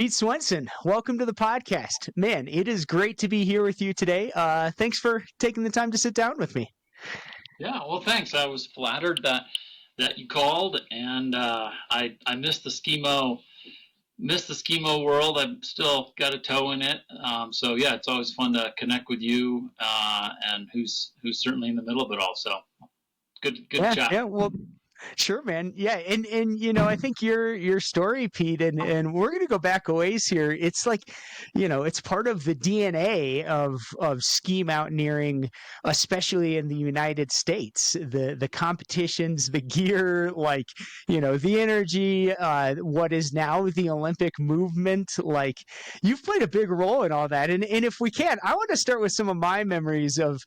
Pete Swenson, welcome to the podcast. Man, it is great to be here with you today. Thanks for taking the time to sit down with me. Yeah, well, thanks. I was flattered that you called, and I missed the SKIMO world. I've still got a toe in it. So yeah, it's always fun to connect with you, and who's certainly in the middle of it all. So good chat. Yeah. Well, sure, man. Yeah, and I think your story, Pete, and we're gonna go back a ways here. It's like, it's part of the DNA of ski mountaineering, especially in the United States. The competitions, the gear, like the energy, what is now the Olympic movement. Like you've played a big role in all that. And if we can, I want to start with some of my memories of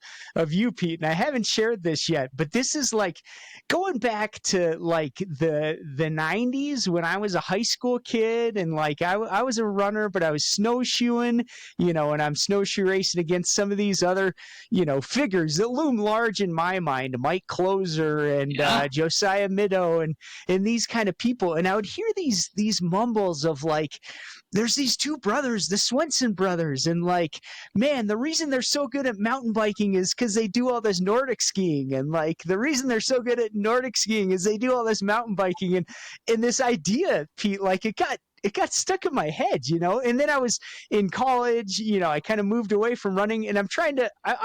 you, Pete. And I haven't shared this yet, but this is like going back to like the 90s when I was a high school kid, and like I was a runner, but I was snowshoeing, and I'm snowshoe racing against some of these other, figures that loom large in my mind, Mike Closer and Josiah Middow and these kind of people. And I would hear these mumbles of like, there's these two brothers, the Swenson brothers, and like, man, the reason they're so good at mountain biking is because they do all this Nordic skiing, and like the reason they're so good at Nordic skiing is they do all this mountain biking, and this idea, Pete, like it got stuck in my head, and then I was in college, I kind of moved away from running, and I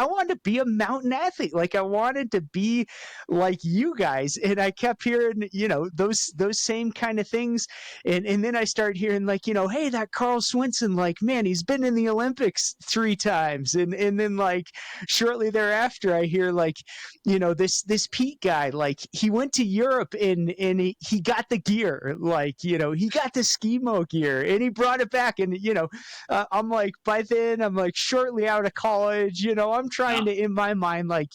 wanted to be a mountain athlete. Like I wanted to be like you guys. And I kept hearing, those same kind of things. And then I started hearing like, hey, that Carl Swenson, like, man, he's been in the Olympics 3 times. And then like shortly thereafter, I hear like, this Pete guy, like he went to Europe and he got the gear, like, he got the SKIMO gear and he brought it back. And, I'm like, by then I'm like shortly out of college, I'm trying to, in my mind, like,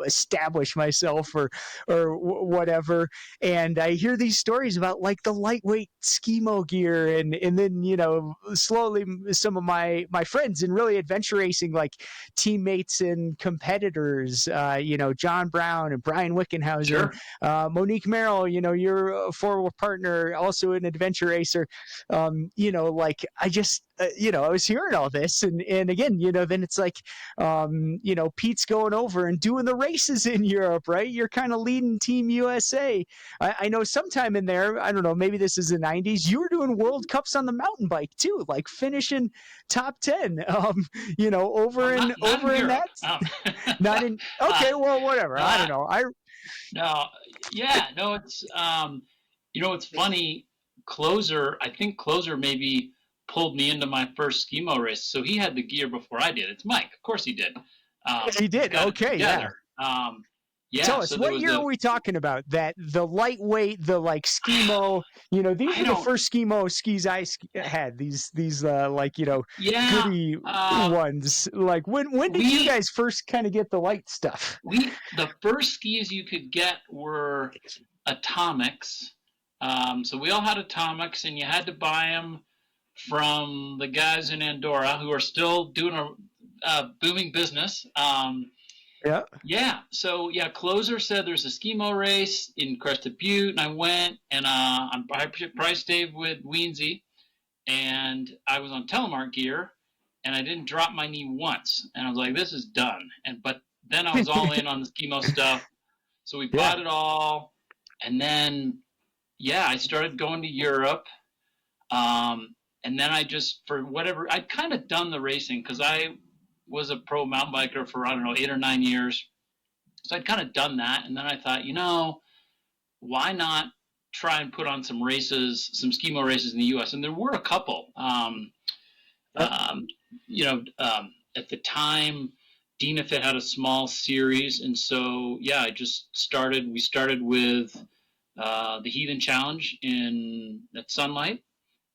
establish myself or whatever. And I hear these stories about like the lightweight SKIMO gear. And then, slowly some of my friends in really adventure racing, like teammates and competitors, John Brown and Brian Wickenhauser, Sure. Monique Merrill, your former partner, also an adventure racer. Like I just, I was hearing all this, and again, then it's like, Pete's going over and doing the races in Europe, right? You're kind of leading Team USA. I know sometime in there, I don't know, maybe this is the 90s, you were doing World Cups on the mountain bike too, like finishing top 10, over in that. Not in, okay, well, whatever. I don't know. It's funny. I think Closer maybe pulled me into my first SKIMO race. So he had the gear before I did. It's Mike. Of course he did. He did. Okay. Yeah. Tell us, what year are we talking about? That the lightweight, the like SKIMO, these are the first SKIMO skis I had. These like, goody ones. Like when did you guys first kind of get the light stuff? The first skis you could get were Atomics. So we all had Atomics, and you had to buy them from the guys in Andorra who are still doing a booming business. So Closer said there's a SKIMO race in Crested Butte, and I went, and I priced Dave with Weensy, and I was on telemark gear, and I didn't drop my knee once, and I was like, this is done. But then I was all in on the SKIMO stuff, so we bought it all, and then I started going to Europe, and then I just, for whatever, I'd kind of done the racing because I was a pro mountain biker for, 8 or 9 years. So I'd kind of done that. And then I thought, why not try and put on some races, some SKIMO races in the U.S.? And there were a couple. At the time, DNFit had a small series. And so, we started with the Heathen Challenge at Sunlight.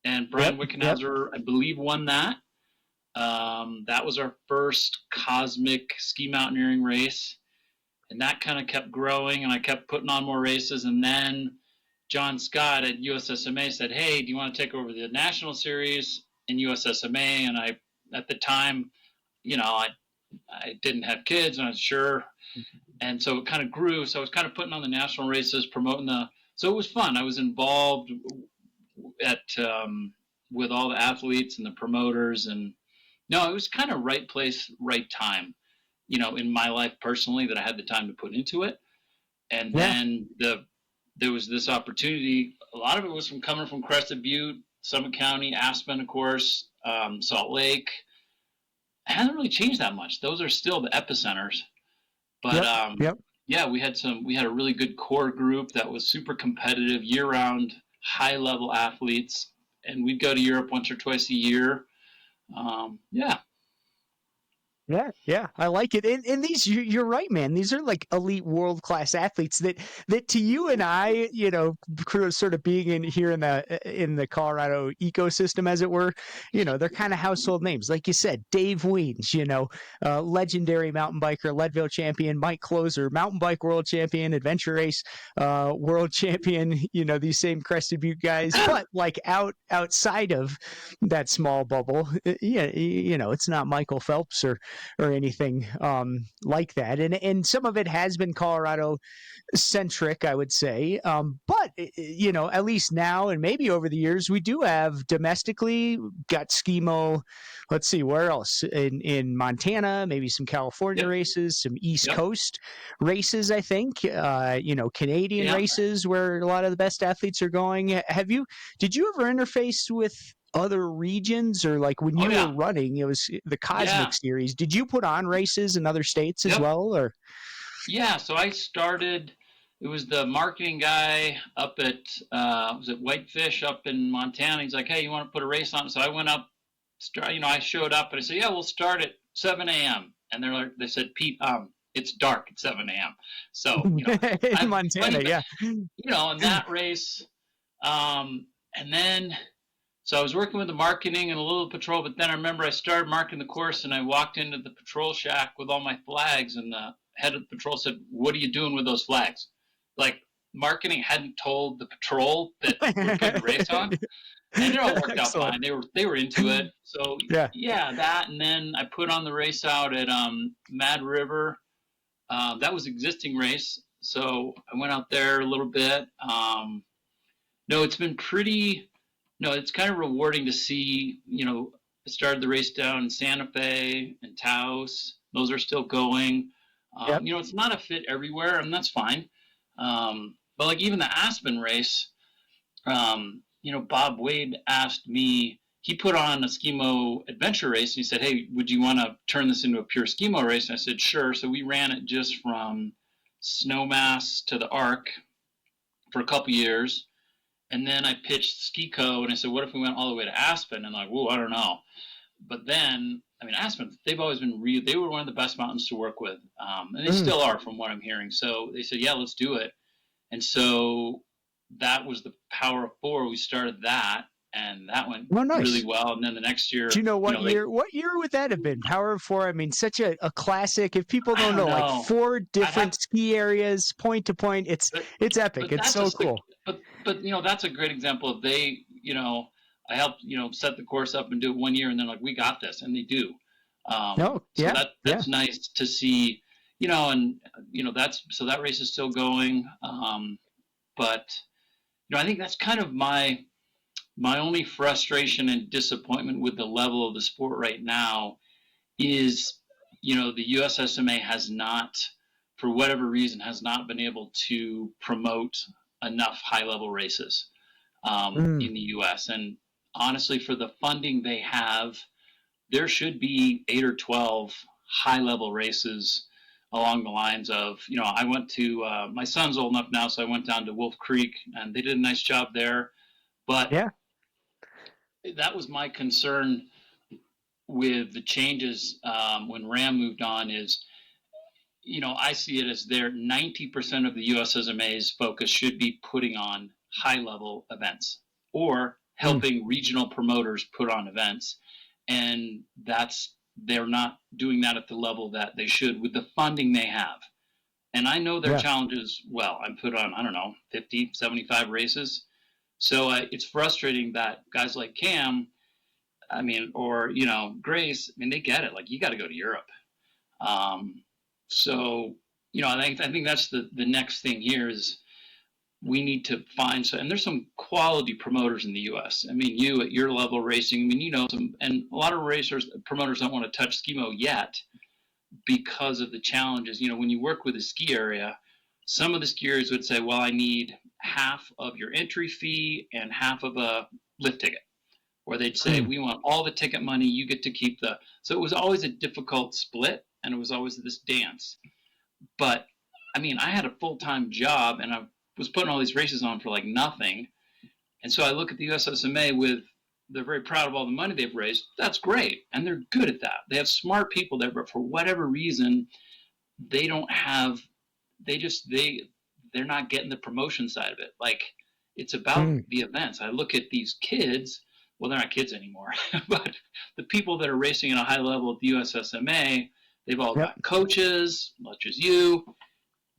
And Brian Wickenhauser, I believe, won that. That was our first cosmic ski mountaineering race, and that kind of kept growing, and I kept putting on more races. And then John Scott at USSMA said, hey, do you want to take over the national series in USSMA? And at the time, I didn't have kids, and I was sure. And so it kind of grew. So I was kind of putting on the national races, promoting so it was fun. I was involved at with all the athletes and the promoters. And no, it was kind of right place, right time, in my life personally, that I had the time to put into it. And Yeah. then there was this opportunity. A lot of it was from coming from Crested Butte, Summit County, Aspen, of course, Salt Lake. It hasn't really changed that much. Those are still the epicenters. But Yep. Yep. yeah, we had a really good core group that was super competitive, year-round, high-level athletes, and we'd go to Europe once or twice a year. Yeah. Yeah, yeah, I like it. And these, you're right, man. These are like elite world class athletes that to you and I, sort of being in here in the Colorado ecosystem, as it were, they're kind of household names, like you said. Dave Weens, legendary mountain biker, Leadville champion. Mike Closer, mountain bike world champion, adventure race world champion. These same Crested Butte guys, but like outside of that small bubble, yeah, it's not Michael Phelps or anything like that. And some of it has been Colorado centric, I would say. But at least now and maybe over the years, we do have domestically got SKIMO. Let's see where else in Montana, maybe some California Yep. races, some East Yep. Coast races. I think Canadian Yeah. races where a lot of the best athletes are going. Did you ever interface with other regions, or like when Oh you were yeah. running, it was the Cosmic Yeah. Series? Did you put on races in other states as Yep. well, or? Yeah. So I started. It was the marketing guy up at was it Whitefish up in Montana. He's like, "Hey, you want to put a race on?" So I went up. I showed up and I said, "Yeah, we'll start at 7 a.m." And they said, "Pete, it's dark at 7 a.m." So In I'm Montana, plenty, yeah. in that race. And then, so I was working with the marketing and a little patrol, but then I remember I started marking the course and I walked into the patrol shack with all my flags, and the head of the patrol said, "What are you doing with those flags?" Like, marketing hadn't told the patrol that we're putting a race on, and it all worked out Excellent. fine. They were into it. So Yeah. yeah, that, and then I put on the race out at Mad River. That was existing race, so I went out there a little bit. No, it's been pretty. No, it's kind of rewarding to see. I started the race down in Santa Fe and Taos. Those are still going. Yep. It's not a fit everywhere, and that's fine. But like even the Aspen race, Bob Wade asked me. He put on a SKIMO adventure race, and he said, "Hey, would you want to turn this into a pure SKIMO race?" And I said, "Sure." So we ran it just from Snowmass to the Arc for a couple years. And then I pitched SKICO, and I said, "What if we went all the way to Aspen?" And like, whoa, I don't know. But then, I mean, Aspen, they've always been they were one of the best mountains to work with. And they still are, from what I'm hearing. So they said, "Yeah, let's do it." And so that was the Power of Four. We started that, and that went Well, nice. really well. And then the next year, Do you know what year? What year would that have been? Power of Four. I mean, such a classic. If people I don't don't know, like know. 4 I'd different have, ski areas, point to point. It's but epic. but It's that's so cool. but that's a great example of I helped set the course up and do it one year, and then like, we got this, and they do. No, So yeah, yeah. that's nice to see, and that's, so that race is still going. But I think that's kind of my only frustration and disappointment with the level of the sport right now is, the USSMA has not, for whatever reason, has not been able to promote enough high-level races Mm, in the U.S. And honestly, for the funding they have, there should be 8 or 12 high-level races along the lines of, I went to, my son's old enough now, so I went down to Wolf Creek, and they did a nice job there. But yeah, that was my concern with the changes when Ram moved on is, I see it as their 90% of the USSMA's focus should be putting on high level events or mm, helping regional promoters put on events. And they're not doing that at the level that they should with the funding they have. And I know their yeah. challenges well. I'm put on, I don't know, 50, 75 races. So it's frustrating that guys like Cam, I mean, or, Grace, I mean, they get it. Like, you got to go to Europe. Um, so, I think that's the next thing here is we need to find and there's some quality promoters in the U.S. I mean, you at your level of racing, I mean, you know, and a lot of promoters don't want to touch SKIMO yet because of the challenges. You know, when you work with a ski area, some of the ski areas would say, well, I need half of your entry fee and half of a lift ticket. Or they'd say, we want all the ticket money, you get to keep the. So it was always a difficult split, and it was always this dance. But I mean, I had a full-time job, and I was putting all these races on for like nothing. And so I look at the USSMA with, they're very proud of all the money they've raised. That's great. And they're good at that. They have smart people there, but for whatever reason, they don't have, they're not getting the promotion side of it. Like, it's about the events. I look at these kids, well, they're not kids anymore, but the people that are racing at a high level at the USSMA, they've all got coaches, such as you,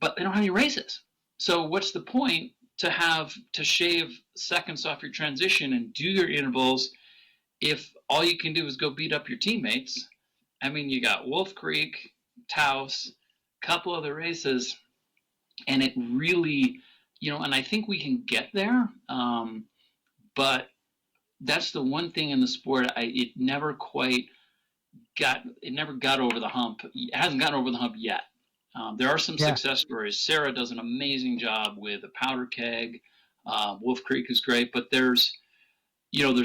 but they don't have any races. So what's the point to shave seconds off your transition and do your intervals if all you can do is go beat up your teammates? I mean, you got Wolf Creek, Taos, a couple other races, and it really, you know, and I think we can get there, but that's the one thing in the sport it never got over the hump. It hasn't gotten over the hump yet. There are some success stories. Sarah does an amazing job with a powder keg. Wolf Creek is great, but there's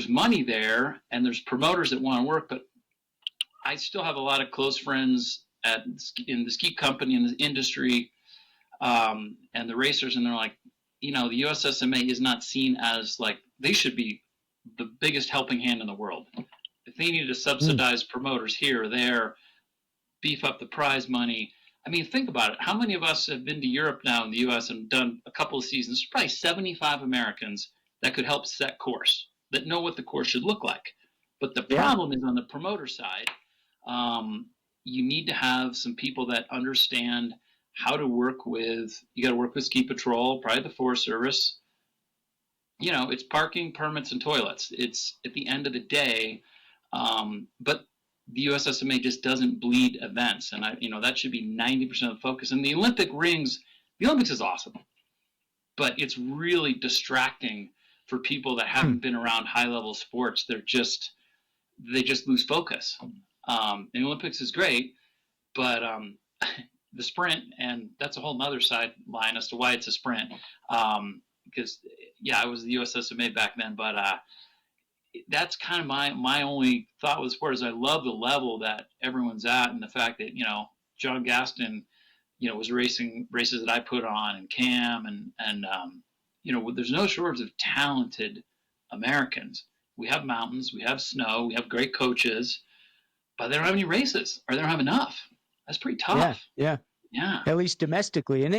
money there, and there's promoters that want to work. But I still have a lot of close friends in the ski company, in the industry, and the racers, and they're like, you know, the USSMA is not seen as like, they should be the biggest helping hand in the world. If they need to subsidize promoters here or there, beef up the prize money. I mean, think about it. How many of us have been to Europe now in the U.S. and done a couple of seasons? There's probably 75 Americans that could help set course, that know what the course should look like. But the problem is on the promoter side, you need to have some people that understand how to work with, you got to work with Ski Patrol, probably the Forest Service. You know, it's parking, permits, and toilets. It's at the end of the day, but the USSMA just doesn't bleed events, and that should be 90% of the focus. And the Olympic rings, the Olympics is awesome, but it's really distracting for people that haven't been around high-level sports. They just lose focus. The Olympics is great, but the sprint, and that's a whole nother sideline as to why it's a sprint. Because I was the USSMA back then, but that's kind of my only thought with sport is I love the level that everyone's at, and the fact that, you know, John Gaston, you know, was racing races that I put on, and Cam, and you know, there's no shortage of talented Americans. We have mountains, we have snow, we have great coaches, but they don't have any races, or they don't have enough. That's pretty tough. Yeah. At least domestically. And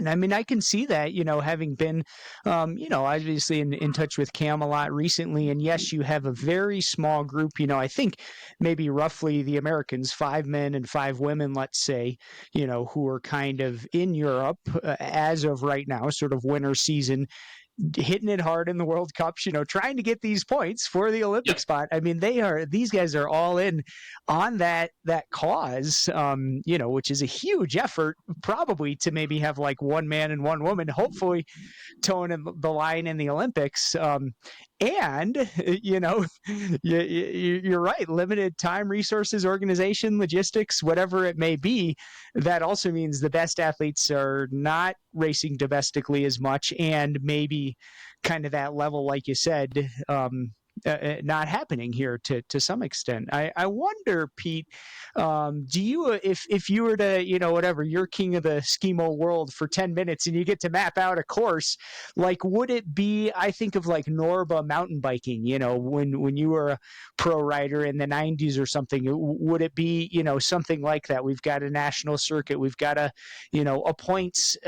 I mean, I can see that, you know, having been, you know, obviously in touch with Cam a lot recently. And yes, you have a very small group, you know, I think maybe roughly the Americans, 5 men and 5 women, let's say, you know, who are kind of in Europe as of right now, sort of winter season, hitting it hard in the World Cups, you know, trying to get these points for the Olympic spot. I mean, these guys are all in on that cause, you know, which is a huge effort, probably to maybe have like 1 man and 1 woman, hopefully toeing the line in the Olympics. And, you know, you're right, limited time, resources, organization, logistics, whatever it may be. That also means the best athletes are not racing domestically as much, and maybe kind of that level, like you said, not happening here to some extent. I wonder, Pete, do you, if you were to, you know, whatever, you're king of the SKIMO world for 10 minutes and you get to map out a course, like, would it be, I think of like Norba mountain biking, you know, when you were a pro rider in the 90s or something, would it be, you know, something like that? We've got a national circuit, we've got a, you know, a points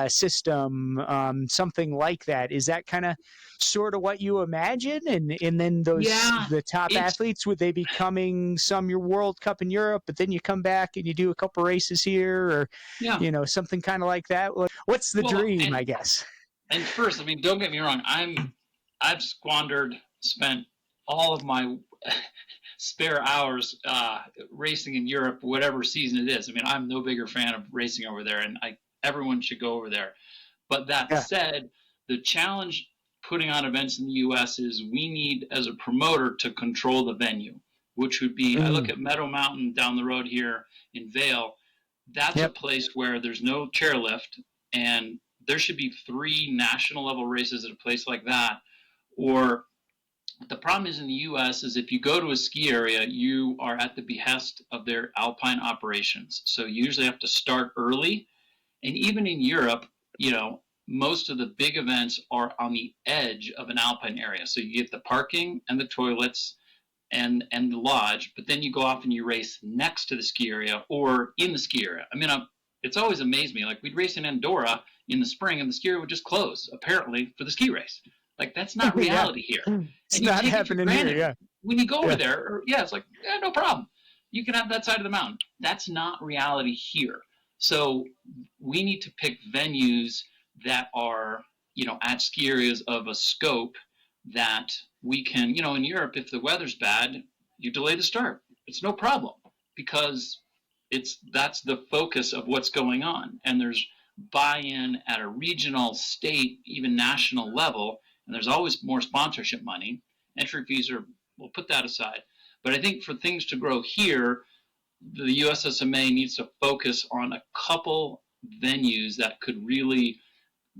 system, something like that. Is that kind of sort of what you imagine? And then the top athletes, would they be coming some your World Cup in Europe, but then you come back and you do a couple races here, or you know, something kind of like that? What's the dream, I guess? And first, I mean, don't get me wrong, I've spent all of my spare hours racing in Europe, whatever season it is. I mean, I'm no bigger fan of racing over there, and everyone should go over there. But that Yeah. said, the challenge putting on events in the U.S. is we need, as a promoter, to control the venue, which would be, I look Mm. at Meadow Mountain down the road here in Vail. That's a Yep. place where there's no chairlift, and there should be 3 national level races at a place like that. Or the problem is in the U.S. is if you go to a ski area, you are at the behest of their alpine operations. So you usually have to start early. And even in Europe, most of the big events are on the edge of an alpine area. So you get the parking and the toilets and the lodge, but then you go off and you race next to the ski area or in the ski area. I mean, it's always amazed me. Like we'd race in Andorra in the spring and the ski area would just close, apparently, for the ski race. Like that's not Yeah. reality here. It's And you not take it for happening here. granted. Yeah. When you go over Yeah. there, it's like, no problem. You can have that side of the mountain. That's not reality here. So we need to pick venues that are, at ski areas of a scope that we can, in Europe, if the weather's bad, you delay the start. It's no problem because that's the focus of what's going on. And there's buy-in at a regional, state, even national level, and there's always more sponsorship money. Entry fees we'll put that aside. But I think for things to grow here, the USSMA needs to focus on a couple venues that could really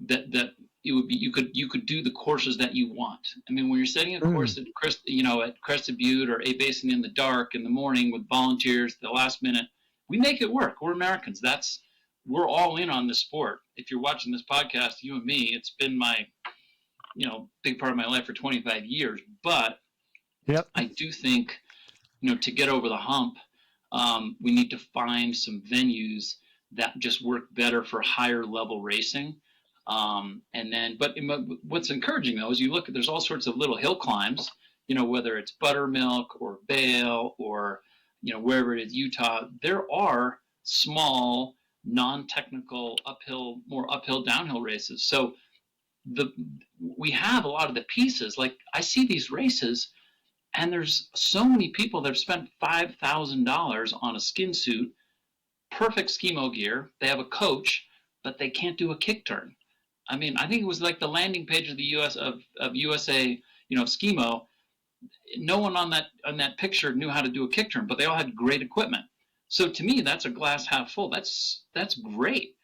that it would be you could do the courses that you want. I mean, when you're setting a course at Crested Butte or A Basin in the dark in the morning with volunteers at the last minute, we make it work. We're Americans. We're all in on this sport. If you're watching this podcast, you and me, it's been my big part of my life for 25 years. But Yep. I do think to get over the hump, we need to find some venues that just work better for higher level racing. But what's encouraging though is you look at there's all sorts of little hill climbs, whether it's Buttermilk or Vail or wherever it is, Utah. There are small, non-technical more uphill downhill races. So we have a lot of the pieces. Like I see these races, and there's so many people that have spent $5,000 on a skin suit, perfect SKIMO gear. They have a coach, but they can't do a kick turn. I mean, I think it was like the landing page of the USA, SKIMO. No one on that picture knew how to do a kick turn, but they all had great equipment. So to me, that's a glass half full. That's great.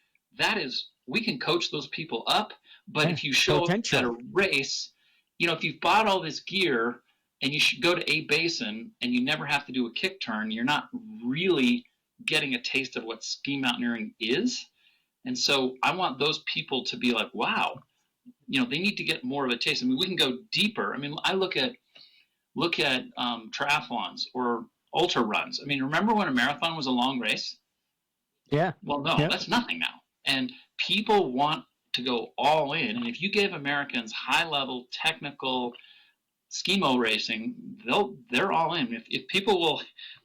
We can coach those people up, but if you show up at a race, if you've bought all this gear and you should go to A Basin and you never have to do a kick turn, you're not really getting a taste of what ski mountaineering is. And so I want those people to be like, wow, they need to get more of a taste. I mean, we can go deeper. I mean, I look at triathlons or ultra runs. I mean, remember when a marathon was a long race? Yeah. Well, no, That's nothing now. And people want to go all in. And if you give Americans high level technical SKIMO racing, they're all in. If people will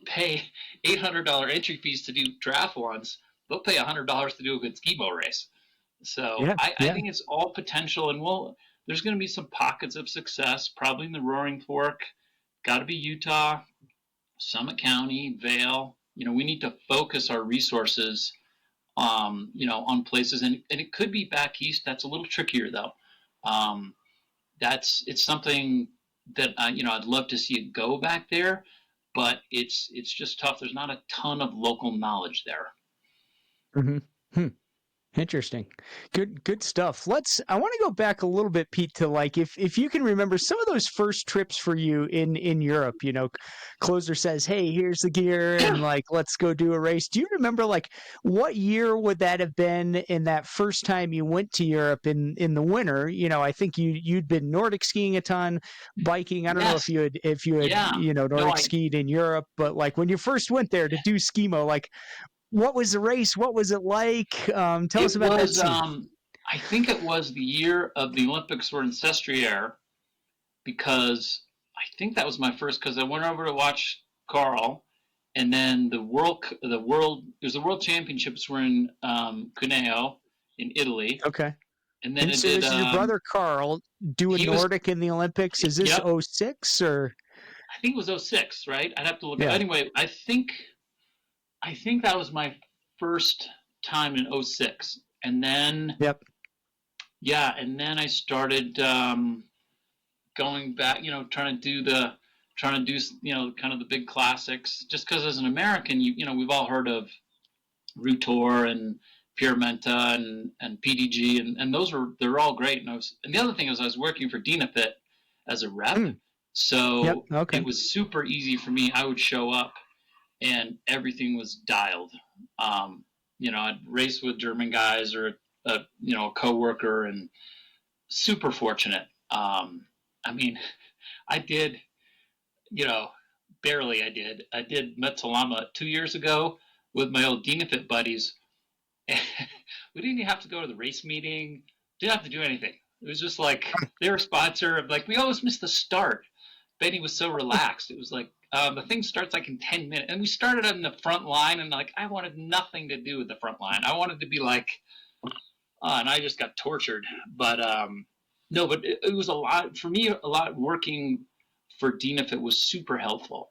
pay $800 entry fees to do triathlons, they'll pay $100 to do a good SKIMO race. So I think it's all potential, and there's going to be some pockets of success, probably in the Roaring Fork. Got to be Utah, Summit County, Vail. We need to focus our resources, on places, and it could be back east. That's a little trickier though. It's something that I'd love to see it go back there, but it's just tough. There's not a ton of local knowledge there. Mm-hmm. Interesting. Good stuff. I want to go back a little bit, Pete, to like if you can remember some of those first trips for you in Europe, Closer says, "Hey, here's the gear and like let's go do a race." Do you remember like what year would that have been in that first time you went to Europe in the winter? I think you'd been Nordic skiing a ton, biking. I don't know if you had Nordic skied in Europe, but like when you first went there to do SKIMO, like what was the race? What was it like? Tell us about that scene. I think it was the year of the Olympics were in Sestriere, because I think that was my first, because I went over to watch Carl, and then the world championships were in Cuneo in Italy. Okay. And then this is your brother Carl doing Nordic in the Olympics. Is this 06 or? I think it was 06, right? I'd have to look. Anyway, I think that was my first time in 06. And then Yeah, and then I started going back, trying to do, kind of the big classics. Just because as an American, we've all heard of Rutor and Purementa and PDG, and they're all great. And the other thing is I was working for Dynafit as a rep, Mm. Yep. so it Okay. was super easy for me. I would show up and everything was dialed. I'd race with German guys or a coworker, and super fortunate. I mean, I did, you know, barely. I did Metsalama 2 years ago with my old Dynafit buddies. We didn't even have to go to the race meeting. Didn't have to do anything. It was just like they were a sponsor. Like we always missed the start. Benny was so relaxed. It was like the thing starts like in 10 minutes, and we started on the front line, and like I wanted nothing to do with the front line. I wanted to be like, and I just got tortured. But no, but it was a lot for me. A lot working for Dynafit was super helpful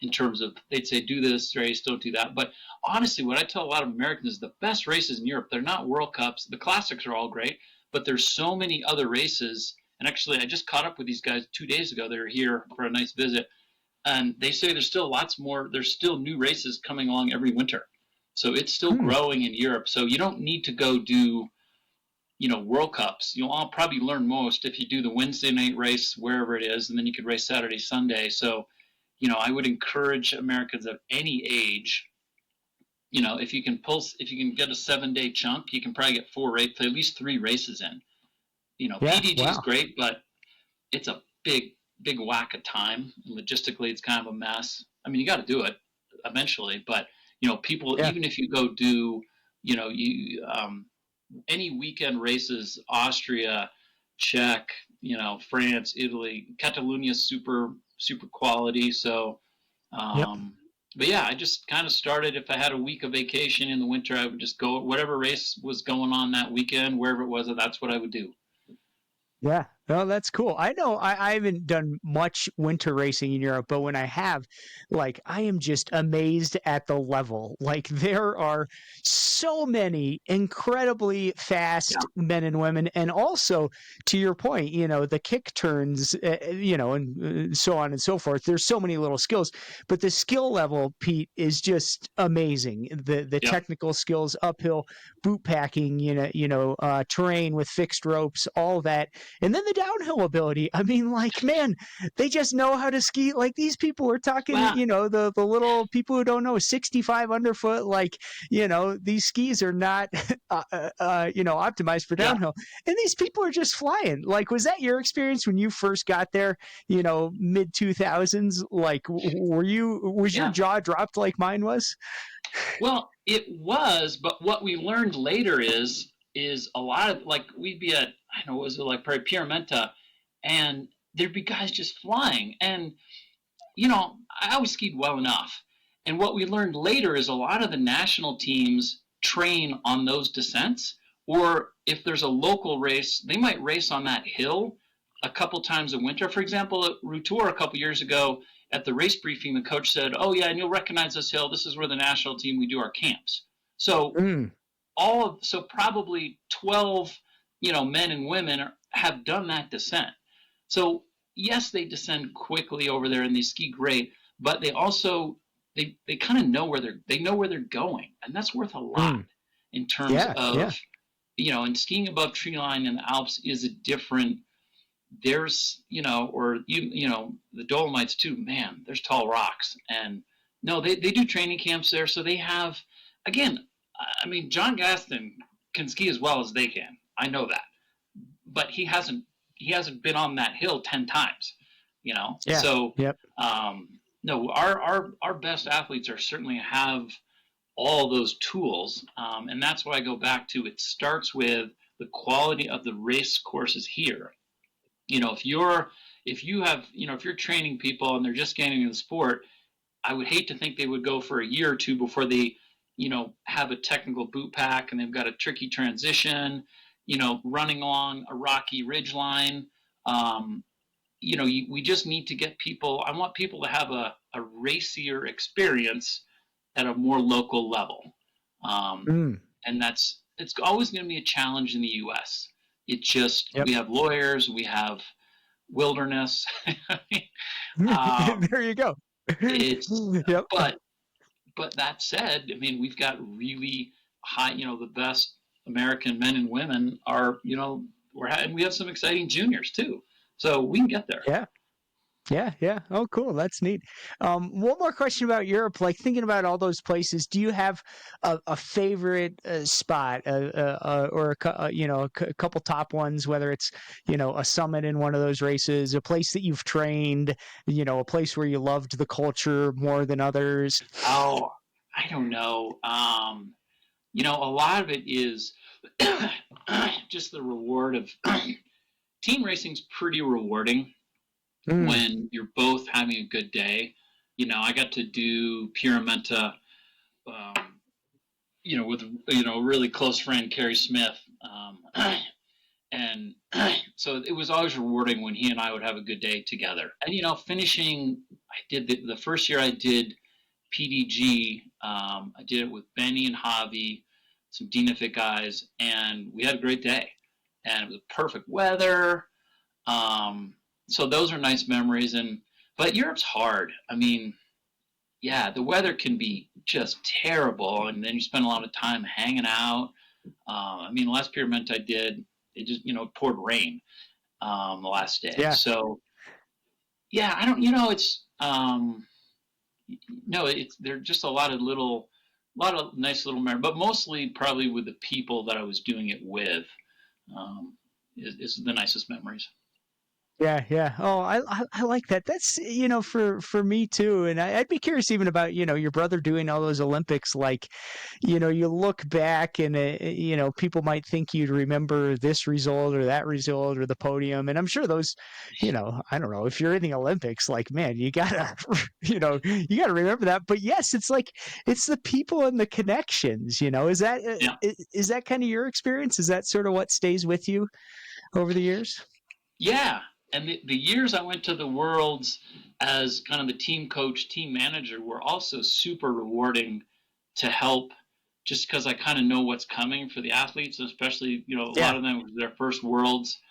in terms of they'd say do this race, don't do that. But honestly, what I tell a lot of Americans is the best races in Europe, they're not World Cups. The classics are all great, but there's so many other races. And actually, I just caught up with these guys 2 days ago. They were here for a nice visit, and they say there's still lots more. There's still new races coming along every winter, so it's still Hmm. growing in Europe. So you don't need to go do World Cups. You'll all probably learn most if you do the Wednesday night race wherever it is, and then you could race Saturday, Sunday. So, I would encourage Americans of any age, if you can get a 7 day chunk, you can probably get at least 3 races in. Yeah. PDG is Wow. great, but it's a big, big whack of time. Logistically, it's kind of a mess. I mean, you got to do it eventually, but people, Yeah. even if you go do, you any weekend races, Austria, Czech, France, Italy, Catalonia, super super quality. So, Yep. but yeah, I just kind of started. If I had a week of vacation in the winter, I would just go whatever race was going on that weekend, wherever it was. That's what I would do. Yeah. Oh, that's cool. I know I haven't done much winter racing in Europe, but when I have, like, I am just amazed at the level. Like, there are so many incredibly Yeah, fast men and women. And also, to your point, the kick turns, and so on and so forth. There's so many little skills, but the skill level, Pete, is just amazing. The yeah, technical skills, uphill, boot packing, terrain with fixed ropes, all that, and then the downhill ability. I mean, like, man, they just know how to ski. Like, these people are talking, well, the little people who don't know 65 underfoot. Like, these skis are not, optimized for yeah, downhill. And these people are just flying. Like, was that your experience when you first got there, mid 2000s? Like, was your yeah. jaw dropped like mine was? Well, it was, but what we learned later is a lot of like we'd be at I don't know was it like probably Pyramenta, and there'd be guys just flying, and I always skied well enough. And what we learned later is a lot of the national teams train on those descents, or if there's a local race, they might race on that hill a couple times a winter. For example, at Rutour a couple years ago at the race briefing, the coach said, "Oh yeah, and you'll recognize this hill. This is where the national team we do our camps." So Mm, probably 12 men and women have done that descent. So yes, they descend quickly over there and they ski great, but they also they kind of know where they're going, and that's worth a lot mm. in terms Yeah. of Yeah. and skiing above tree line in the Alps is a different. There's or the Dolomites too. Man, there's tall rocks, and no, they do training camps there, so they have again. I mean, John Gaston can ski as well as they can. I know that, but he hasn't been on that hill 10 times, Yeah. So Yep. no, our best athletes are certainly have all those tools, and that's why I go back to it starts with the quality of the race courses here. If you're training people and they're just getting into the sport, I would hate to think they would go for a year or two before they have a technical boot pack and they've got a tricky transition, running along a rocky ridge line. um, we just need to get people. I want people to have a racier experience at a more local level, um, Mm. and it's always going to be a challenge in the U.S. It just, Yep. we have lawyers, we have wilderness. um, There you go. it's, Yep. but that said, I mean, we've got really high, the best American men and women are, and we have some exciting juniors too. So we can get there. Yeah. Yeah, yeah. Oh, cool. That's neat. One more question about Europe. Like thinking about all those places, do you have a favorite spot, or a couple top ones? Whether it's a summit in one of those races, a place that you've trained, a place where you loved the culture more than others. Oh, I don't know. A lot of it is just the reward of team racing's pretty rewarding Mm, when you're both having a good day. I got to do Pyramenta, um, with a really close friend, Kerry Smith, and so it was always rewarding when he and I would have a good day together. And finishing, I did the first year I did PDG. I did it with Benny and Javi, some DNFIT guys, and we had a great day. And it was perfect weather. So those are nice memories. But Europe's hard. I mean, yeah, the weather can be just terrible, and then you spend a lot of time hanging out. The last Pyramid I did, it just poured rain the last day. yeah. So yeah, I don't. It's no, it's there are just a lot of nice little memories, but mostly probably with the people that I was doing it with, is the nicest memories. Yeah, yeah. Oh, I like that. That's for me too. And I'd be curious even about your brother doing all those Olympics. Like, you look back and people might think you'd remember this result or that result or the podium. And I'm sure those, I don't know if you're in the Olympics. Like, man, you gotta you gotta remember that. But yes, it's like it's the people and the connections. Is that Yeah. is that kind of your experience? Is that sort of what stays with you over the years? Yeah, and the years I went to the Worlds as kind of the team coach, team manager were also super rewarding to help, just because I kind of know what's coming for the athletes, especially, a lot Yeah. of them it was their first Worlds.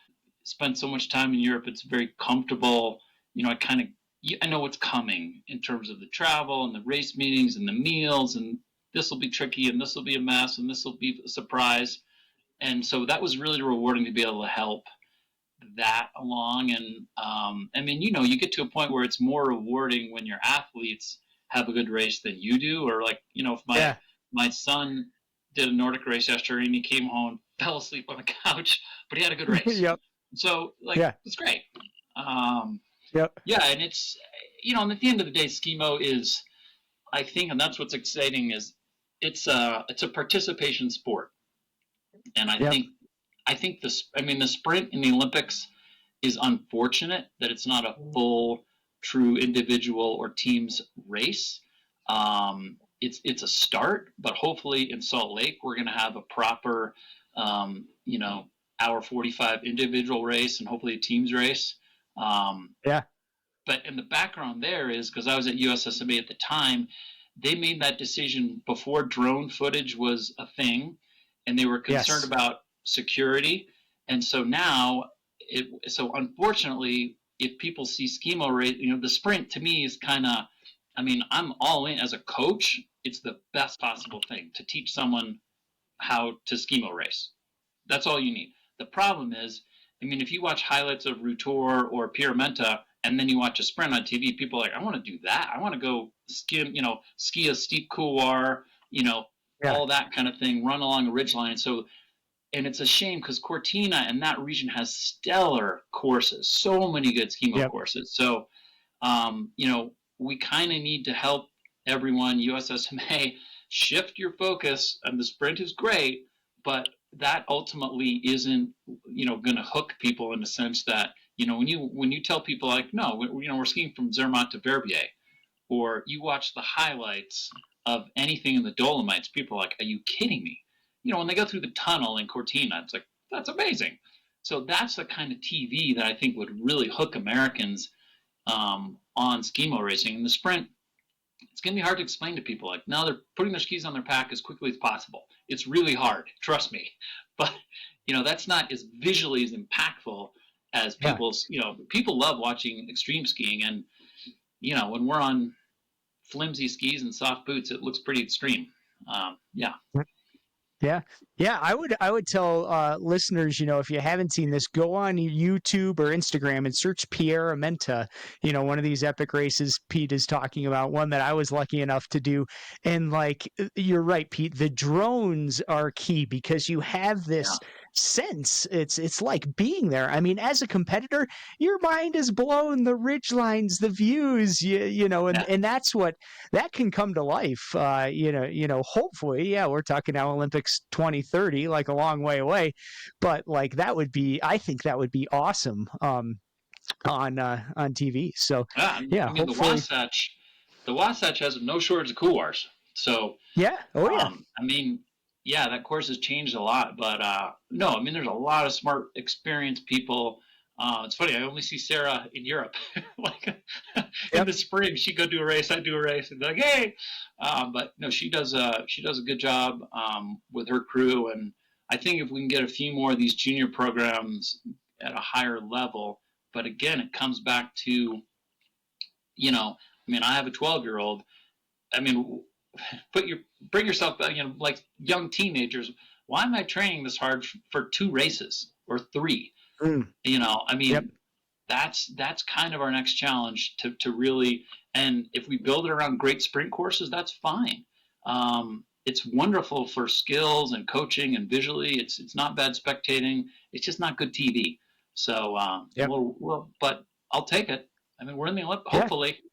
Spent so much time in Europe, it's very comfortable. I know what's coming in terms of the travel and the race meetings and the meals, and this will be tricky and this will be a mess and this will be a surprise. And so that was really rewarding to be able to help that along. And you get to a point where it's more rewarding when your athletes have a good race than you do. Or like, if Yeah. my son did a Nordic race yesterday and he came home, fell asleep on the couch, but he had a good race. Yep. So like, Yeah. it's great. um Yep. yeah, and it's, and at the end of the day, skimo is, I think, and that's what's exciting, is it's a participation sport. And Yep. I think the sprint in the Olympics is unfortunate that it's not a full, true individual or teams race. It's a start, but hopefully in Salt Lake we're going to have a proper, hour 45 individual race and hopefully a teams race. Yeah. But in the background there is, because I was at USSMA at the time, they made that decision before drone footage was a thing, and they were concerned Yes. about security. And so now, so unfortunately, if people see skimo race, the sprint to me is kind of, I'm all in as a coach. It's the best possible thing to teach someone how to skimo race. That's all you need. The problem is, if you watch highlights of Rutor or Pyramenta and then you watch a sprint on TV, people are like, I want to do that. I want to go ski a steep couloir, Yeah. all that kind of thing, run along a ridgeline. So, and it's a shame because Cortina and that region has stellar courses, so many good skimo Yep. courses. So, we kind of need to help everyone, USSMA, shift your focus. And the sprint is great, but that ultimately isn't, going to hook people in the sense that, when you tell people like, no, we're skiing from Zermatt to Verbier, or you watch the highlights of anything in the Dolomites, people are like, are you kidding me? When they go through the tunnel in Cortina, it's like, that's amazing. So that's the kind of TV that I think would really hook Americans on skimo racing. In the sprint, it's going to be hard to explain to people. Like, no, they're putting their skis on their pack as quickly as possible. It's really hard, trust me. But that's not as visually as impactful as Yeah. people love watching extreme skiing. And, when we're on flimsy skis and soft boots, it looks pretty extreme. Yeah. Yeah. Yeah. I would tell listeners, if you haven't seen this, go on YouTube or Instagram and search Pierre Amenta, one of these epic races Pete is talking about, one that I was lucky enough to do. And you're right, Pete, the drones are key because you have Yeah. this sense. It's like being there. I mean, as a competitor, your mind is blown, the ridge lines, the views, Yeah. and that's what that can come to life. Hopefully, yeah, we're talking now Olympics 2030, like a long way away, but I think that would be awesome on TV. So, Yeah. yeah, I mean, hopefully, the Wasatch has no shortage of couloirs. So, yeah, oh yeah, I mean, yeah, that course has changed a lot, but no, I mean, there's a lot of smart, experienced people. It's funny, I only see Sarah in Europe. Like in yep, the spring, she go do a race, I do a race, and they're like, hey, but no, she does a good job with her crew, and I think if we can get a few more of these junior programs at a higher level, but again, it comes back to, I mean, I have a 12-year-old. I mean, bring yourself back, like young teenagers. Why am I training this hard for 2 races or 3? mm, I yep, mean, that's kind of our next challenge to really. And if we build it around great sprint courses, that's fine. It's wonderful for skills and coaching and visually. It's not bad spectating. It's just not good TV. So yep, but I'll take it. I mean, we're in the Olympics. yeah.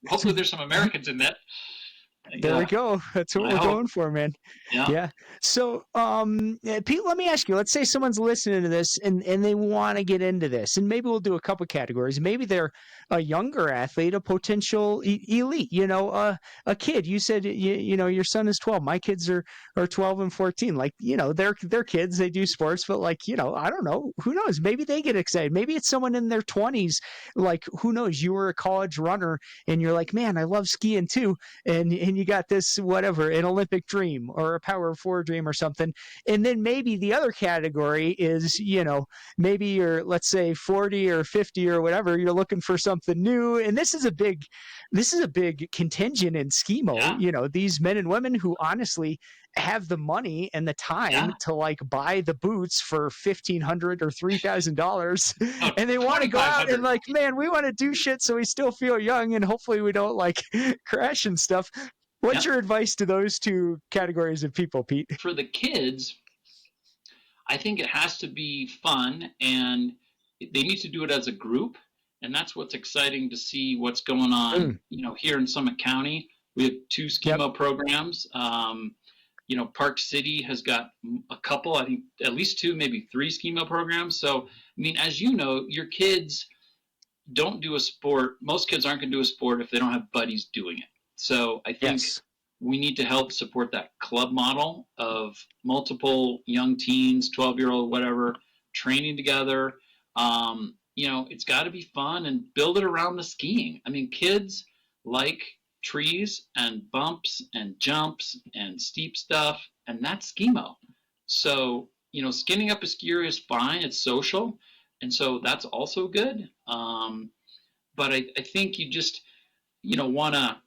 Hopefully, there's some Americans in that. There we Yeah, go. That's what I we're hope. going for, man. Yeah. Yeah. So, Pete, let me ask you. Let's say someone's listening to this and they want to get into this, and maybe we'll do a couple categories. Maybe they're a younger athlete, a potential elite. A kid. You said your son is 12. My kids are 12 and 14. They're kids. They do sports, but I don't know. Who knows? Maybe they get excited. Maybe it's someone in their 20s. Who knows? You were a college runner, and you're like, man, I love skiing too, and you got this whatever, an Olympic dream or a Power 4 dream or something. And then maybe the other category is, maybe you're, let's say, 40 or 50 or whatever, you're looking for something new. And this is a big contingent in SKIMO, Yeah. these men and women who honestly have the money and the time Yeah. to buy the boots for $1,500 or $3,000, No, and they want to go out and 2,500. man, we want to do shit so we still feel young and hopefully we don't crash and stuff. What's Yeah. your advice to those two categories of people, Pete? For the kids, I think it has to be fun, and they need to do it as a group. And that's what's exciting to see what's going on. Mm, Here in Summit County, we have 2 yep. SKIMO programs. Park City has got a couple, I think at least 2, maybe 3 SKIMO programs. So, I mean, as you know, your kids don't do a sport. Most kids aren't going to do a sport if they don't have buddies doing it. So I think Yes. we need to help support that club model of multiple young teens, 12-year-old, whatever, training together. It's got to be fun and build it around the skiing. I mean, kids like trees and bumps and jumps and steep stuff, and that's SKIMO. So, skinning up a skier is fine. It's social. And so that's also good. But I think you just, want to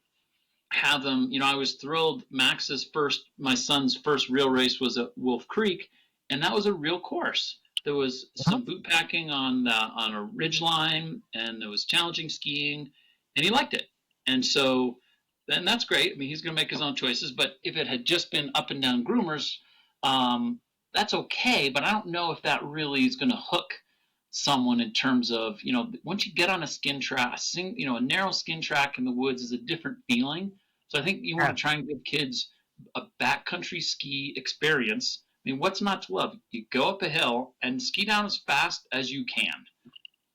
have them. I was thrilled. My son's first real race was at Wolf Creek, and that was a real course. There was Uh-huh. some boot packing on a ridge line, and there was challenging skiing, and he liked it. And so, then that's great. I mean, he's going to make his own choices. But if it had just been up and down groomers, that's okay. But I don't know if that really is going to hook someone in terms of, once you get on a skin track, a narrow skin track in the woods is a different feeling. So I think you want Yeah. to try and give kids a backcountry ski experience. I mean, what's not to love? You go up a hill and ski down as fast as you can.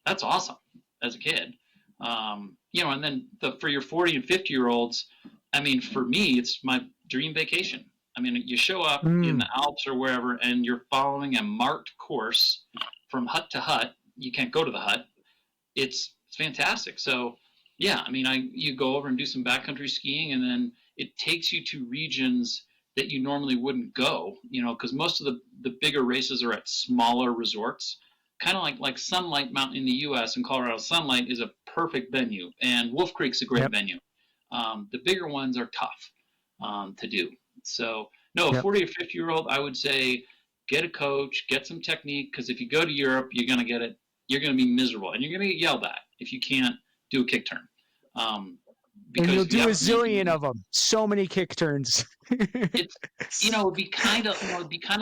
That's awesome as a kid. And then for your 40 and 50-year-olds, I mean, for me, it's my dream vacation. I mean, you show up in Mm, the Alps or wherever, and you're following a marked course from hut to hut. You can't go to the hut. It's fantastic. So, yeah, I mean, you go over and do some backcountry skiing, and then it takes you to regions that you normally wouldn't go, because most of the bigger races are at smaller resorts, kind of like Sunlight Mountain in the U.S. and Colorado. Sunlight is a perfect venue, and Wolf Creek's a great venue. The bigger ones are tough to do. So no, a 40 or 50-year-old, I would say get a coach, get some technique, because if you go to Europe, you're going to be miserable, and you're going to get yelled at if you can't do a kick turn. And you'll do a zillion of them. So many kick turns. It's it'd be kind of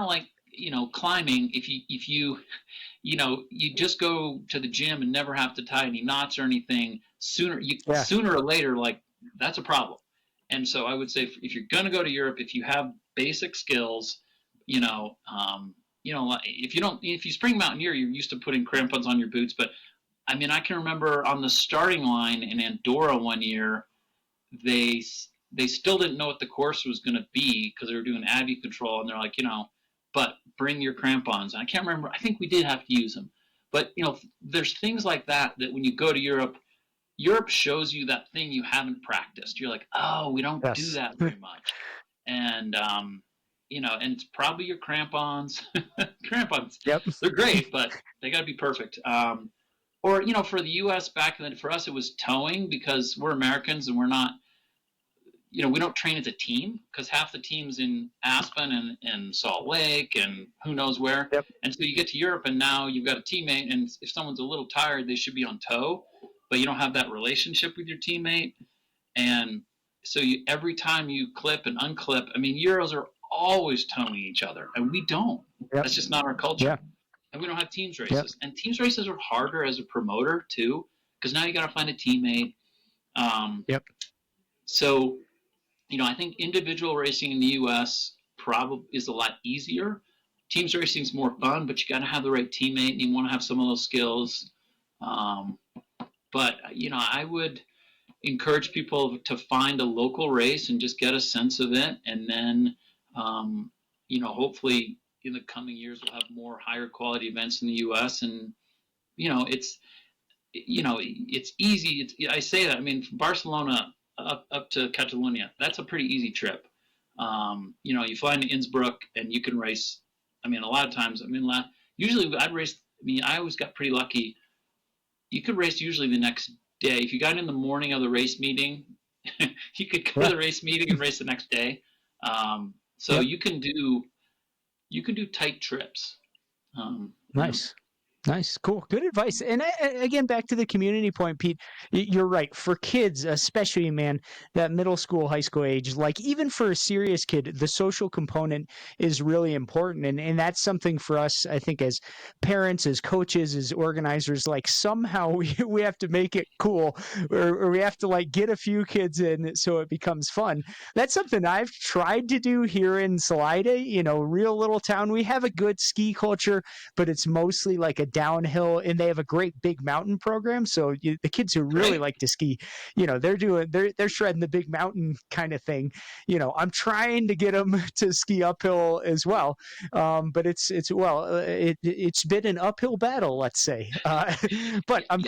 like climbing. If you you just go to the gym and never have to tie any knots or anything. Sooner or later, like that's a problem. And so I would say if you're going to go to Europe, if you have basic skills, if you spring mountaineer, you're used to putting crampons on your boots. But I mean, I can remember on the starting line in Andorra one year, they still didn't know what the course was going to be because they were doing Abbey control, and they're like, but bring your crampons. And I can't remember. I think we did have to use them. But there's things like that when you go to Europe shows you that thing you haven't practiced. You're like, oh, we don't do that very much. And and it's probably your crampons. Crampons. Yep. They're great, but they got to be perfect. Or for the U.S. back then, for us it was towing, because we're Americans and we're not. We don't train as a team because half the team's in Aspen and Salt Lake and who knows where. Yep. And so you get to Europe and now you've got a teammate, and if someone's a little tired, they should be on tow, but you don't have that relationship with your teammate. And so every time you clip and unclip, I mean, Euros are always towing each other, and we don't. Yep. That's just not our culture. Yeah. And we don't have teams races. Yep. And teams races are harder as a promoter too, because now you got to find a teammate. Yep. So, I think individual racing in the U.S. probably is a lot easier. Teams racing is more fun, but you got to have the right teammate, and you want to have some of those skills. But I would encourage people to find a local race and just get a sense of it, and then hopefully in the coming years we'll have more higher quality events in the U.S. And it's easy. I say that. I mean, from Barcelona up to Catalonia, that's a pretty easy trip. You fly into Innsbruck and you can race. I mean, a lot of times, usually I'd race. I always got pretty lucky. You could race usually the next day. If you got in the morning of the race meeting, you could go to the race meeting and race the next day. So you can do tight trips. Nice. Nice. Cool. Good advice. And again, back to the community point, Pete, you're right. For kids, especially, man, that middle school, high school age, like even for a serious kid, the social component is really important. And that's something for us, I think, as parents, as coaches, as organizers, like somehow we have to make it cool, or we have to like get a few kids in so it becomes fun. That's something I've tried to do here in Salida, real little town. We have a good ski culture, but it's mostly like a downhill, and they have a great big mountain program. So the kids who really like to ski, they're shredding the big mountain kind of thing. I'm trying to get them to ski uphill as well. But it's been an uphill battle, let's say. But and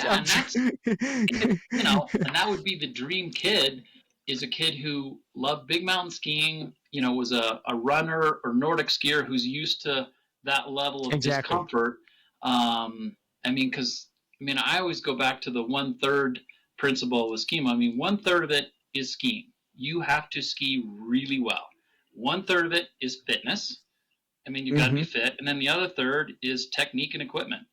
that would be the dream kid, is a kid who loved big mountain skiing, was a runner or Nordic skier who's used to that level of discomfort. I always go back to the 1/3 principle with SKIMO. 1/3 of it is skiing. You have to ski really well. 1/3 of it is fitness. You've got to be fit. And then the other third is technique and equipment.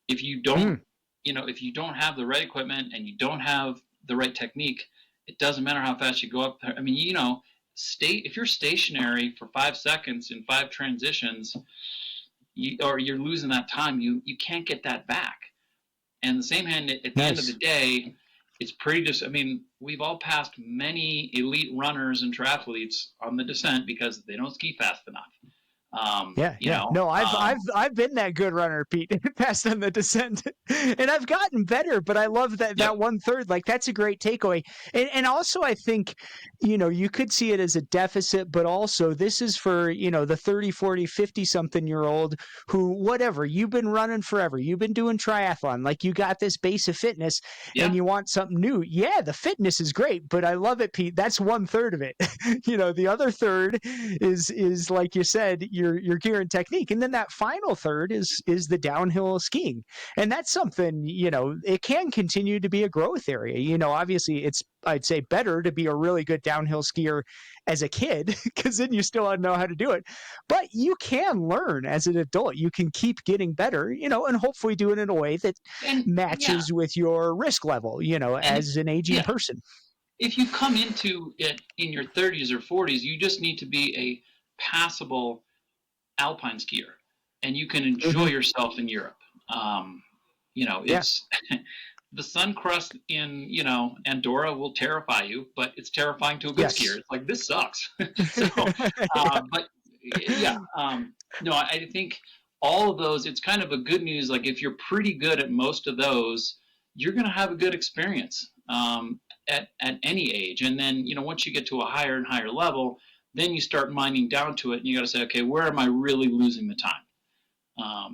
If you don't, if you don't have the right equipment and you don't have the right technique, it doesn't matter how fast you go up there. If you're stationary for 5 seconds in 5 transitions, you're losing that time. You can't get that back. And the same hand, at the end of the day, it's pretty we've all passed many elite runners and triathletes on the descent because they don't ski fast enough. Yeah, You yeah. know, No, I've been that good runner, Pete, passed on the descent, and I've gotten better. But I love that yep, 1/3. Like that's a great takeaway, and also I think you could see it as a deficit, but also this is for the 30, 40, 50 something year old who whatever you've been running forever, you've been doing triathlon, like you got this base of fitness, yeah, and you want something new. Yeah, the fitness is great, but I love it, Pete. That's 1/3 of it. The other third is like you said, your gear and technique, and then that final third is the downhill skiing, and that's something it can continue to be a growth area. Obviously, it's I'd say better to be a really good downhill skier as a kid because then you still don't know how to do it, but you can learn as an adult. You can keep getting better, and hopefully do it in a way that and yeah, matches with your risk level, and if, as an aging yeah, person. if you come into it in your 30s or 40s, you just need to be a passable alpine skier, and you can enjoy Hmm. yourself in Europe. Yeah. It's the sun crust in Andorra will terrify you, but it's terrifying to a good skier. Yes. It's like this sucks. So, Yeah. but yeah, no, I think all of those. It's kind of a good news. Like if you're pretty good at most of those, you're going to have a good experience at any age. And then once you get to a higher and higher level, then you start mining down to it, and you got to say, okay, where am I really losing the time?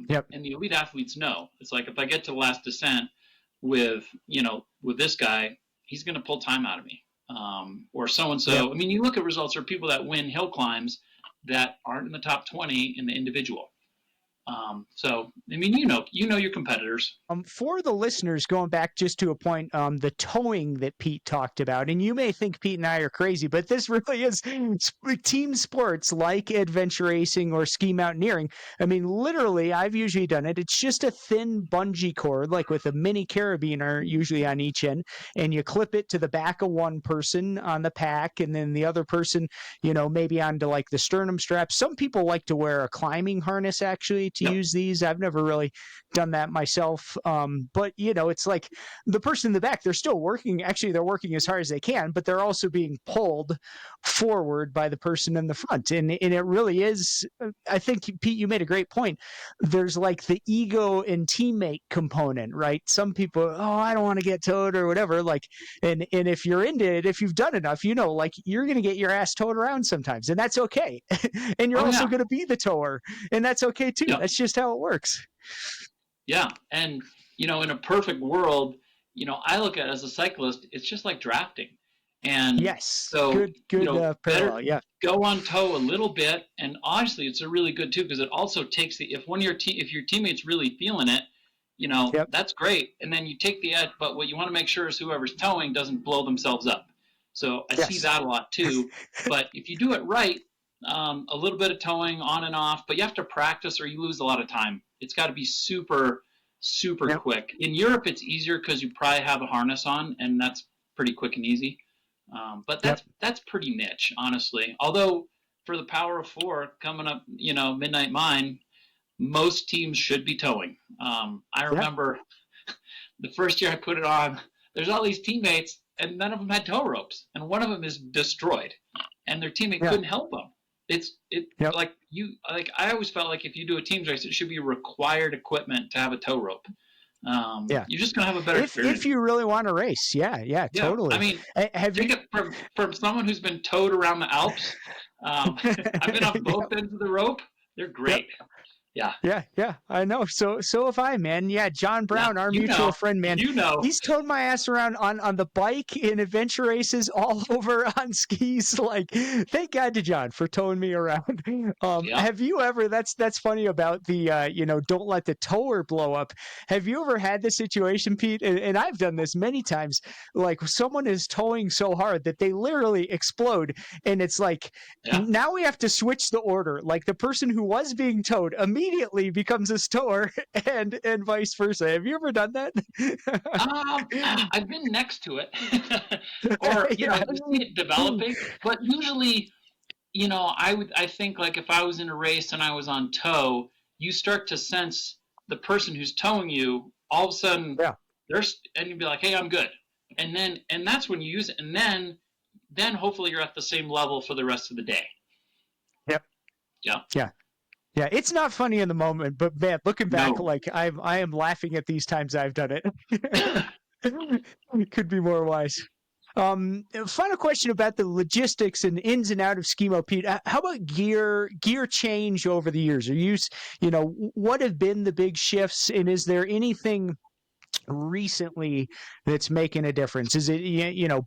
Yep. And the elite athletes know. It's like if I get to the last descent with with this guy, he's going to pull time out of me. Or so and Yep. so. I mean, you look at results. There are people that win hill climbs that aren't in the top 20 in the individual. So I mean, your competitors. For the listeners, going back just to a point, the towing that Pete talked about, and you may think Pete and I are crazy, but this really is team sports like adventure racing or ski mountaineering. I mean, literally, I've usually done it. It's just a thin bungee cord, like with a mini carabiner, usually on each end, and you clip it to the back of one person on the pack, and then the other person, maybe onto like the sternum strap. Some people like to wear a climbing harness actually to Yep. use these. I've never really done that myself. But it's like the person in the back, they're still working. Actually, they're working as hard as they can, but they're also being pulled forward by the person in the front. And it really is, I think, Pete, you made a great point. There's like the ego and teammate component, right? Some people, oh, I don't want to get towed or whatever. Like, and if you're into it, if you've done enough, like you're going to get your ass towed around sometimes, and that's okay. And you're Oh also yeah. going to be the tower, and that's okay too. Yep. That's just how it works. Yeah. And in a perfect world, I look at it as a cyclist, it's just like drafting. And Yes, so, good better parallel. Yeah, go on tow a little bit. And honestly, it's a really good too, because it also takes if one of if your teammates really feeling it, yep, that's great. And then you take the edge, but what you want to make sure is whoever's towing doesn't blow themselves up. So I see yes, that a lot too. But if you do it right, a little bit of towing on and off, but you have to practice or you lose a lot of time. It's got to be super, super yep, quick. In Europe, it's easier because you probably have a harness on, and that's pretty quick and easy. But yep, that's pretty niche, honestly. Although for the Power of Four coming up, Midnight Mine, most teams should be towing. I yeah, remember the first year I put it on, there's all these teammates, and none of them had tow ropes, and one of them is destroyed, and their teammate yeah, couldn't help them. yep, Like I always felt like if you do a teams race, it should be required equipment to have a tow rope. yeah. You're just gonna have a better If experience. you really want to race, yeah, Yeah, I totally. mean, Have take you? it from someone who's been towed around the Alps. I've been off Yep, both ends of the rope. They're yep. great. Yeah, Yeah, I know. So have I, man. Yeah, John yeah. Brown, our mutual friend, man. You know. He's towed my ass around on the bike in adventure races all over on skis. Like, thank God to John for towing me around. Yeah. Have you ever? That's funny about the don't let the tower blow up. Have you ever had this situation, Pete? And I've done this many times. Like someone is towing so hard that they literally explode, and it's like Yeah. now we have to switch the order. Like the person who was being towed immediately becomes a stower, and vice versa. Have you ever done that? I've been next to it, or Yeah. you see it developing. But usually, I think like if I was in a race and I was on tow, you start to sense the person who's towing you. All of a sudden, Yeah. and you'd be like, "Hey, I'm good," and that's when you use it, and then hopefully you're at the same level for the rest of the day. Yep. Yeah. Yeah. Yeah, it's not funny in the moment, but man, looking back, No. like I am laughing at these times I've done it. Could be more wise. Final question about the logistics and ins and out of SKIMO, Pete. How about gear change over the years? Are what have been the big shifts, and is there anything recently that's making a difference? Is it,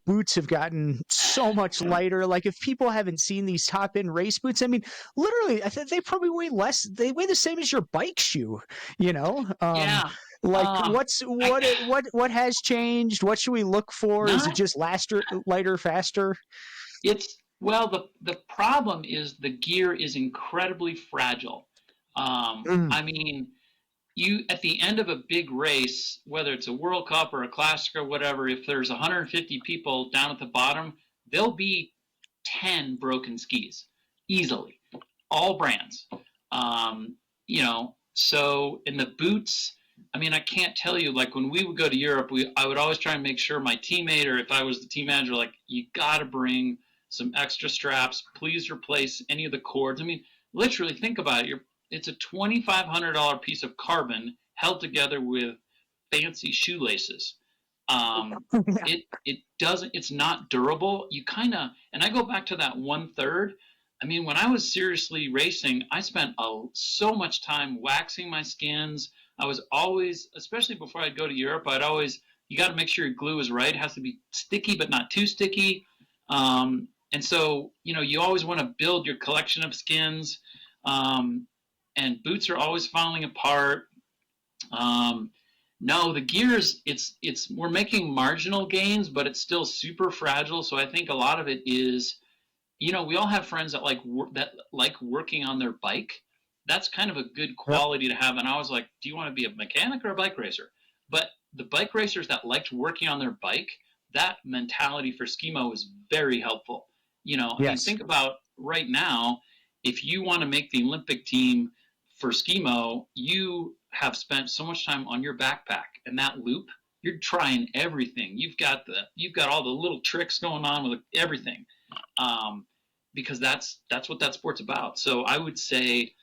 boots have gotten so much lighter? Like, if people haven't seen these top end race boots, I mean, literally, I think they probably weigh less. They weigh the same as your bike shoe. You know, Yeah. like Uh, what's I what has changed? What should we look for? Is it not. just lighter, faster? It's well, the problem is the gear is incredibly fragile. Mm, I mean, you at the end of a big race, whether it's a World Cup or a Classic or whatever, if there's 150 people down at the bottom, there'll be 10 broken skis easily, all brands. So in the boots, I mean, I can't tell you, like when we would go to Europe, I would always try and make sure my teammate, or if I was the team manager, like, you got to bring some extra straps. Please replace any of the cords. I mean, literally think about it. It's a $2,500 piece of carbon held together with fancy shoelaces. yeah. It doesn't, it's not durable. You kind of, and I go back to that 1/3. I mean, when I was seriously racing, I spent so much time waxing my skins. I was always, especially before I'd go to Europe, you got to make sure your glue is right. It has to be sticky, but not too sticky. And so, you always want to build your collection of skins. And boots are always falling apart. No, the gears, we're making marginal gains, but it's still super fragile. So I think a lot of it is, we all have friends that like working on their bike. That's kind of a good Yep. quality to have. And I was like, do you want to be a mechanic or a bike racer? But the bike racers that liked working on their bike, that mentality for SKIMO is very helpful. I mean, Yes. think about right now, if you want to make the Olympic team for SKIMO, you have spent so much time on your backpack and that loop. You're trying everything. You've got all the little tricks going on with everything, because that's what that sport's about. So I would say,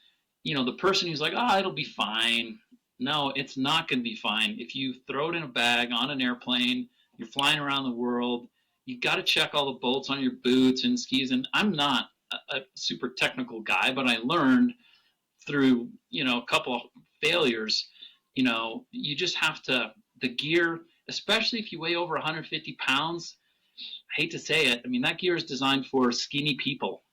the person who's like, oh, it'll be fine. No, it's not going to be fine. If you throw it in a bag on an airplane, you're flying around the world. You got to check all the bolts on your boots and skis. And I'm not a super technical guy, but I learned through, a couple of failures. You just have to, the gear, especially if you weigh over 150 pounds, I hate to say it. I mean, that gear is designed for skinny people.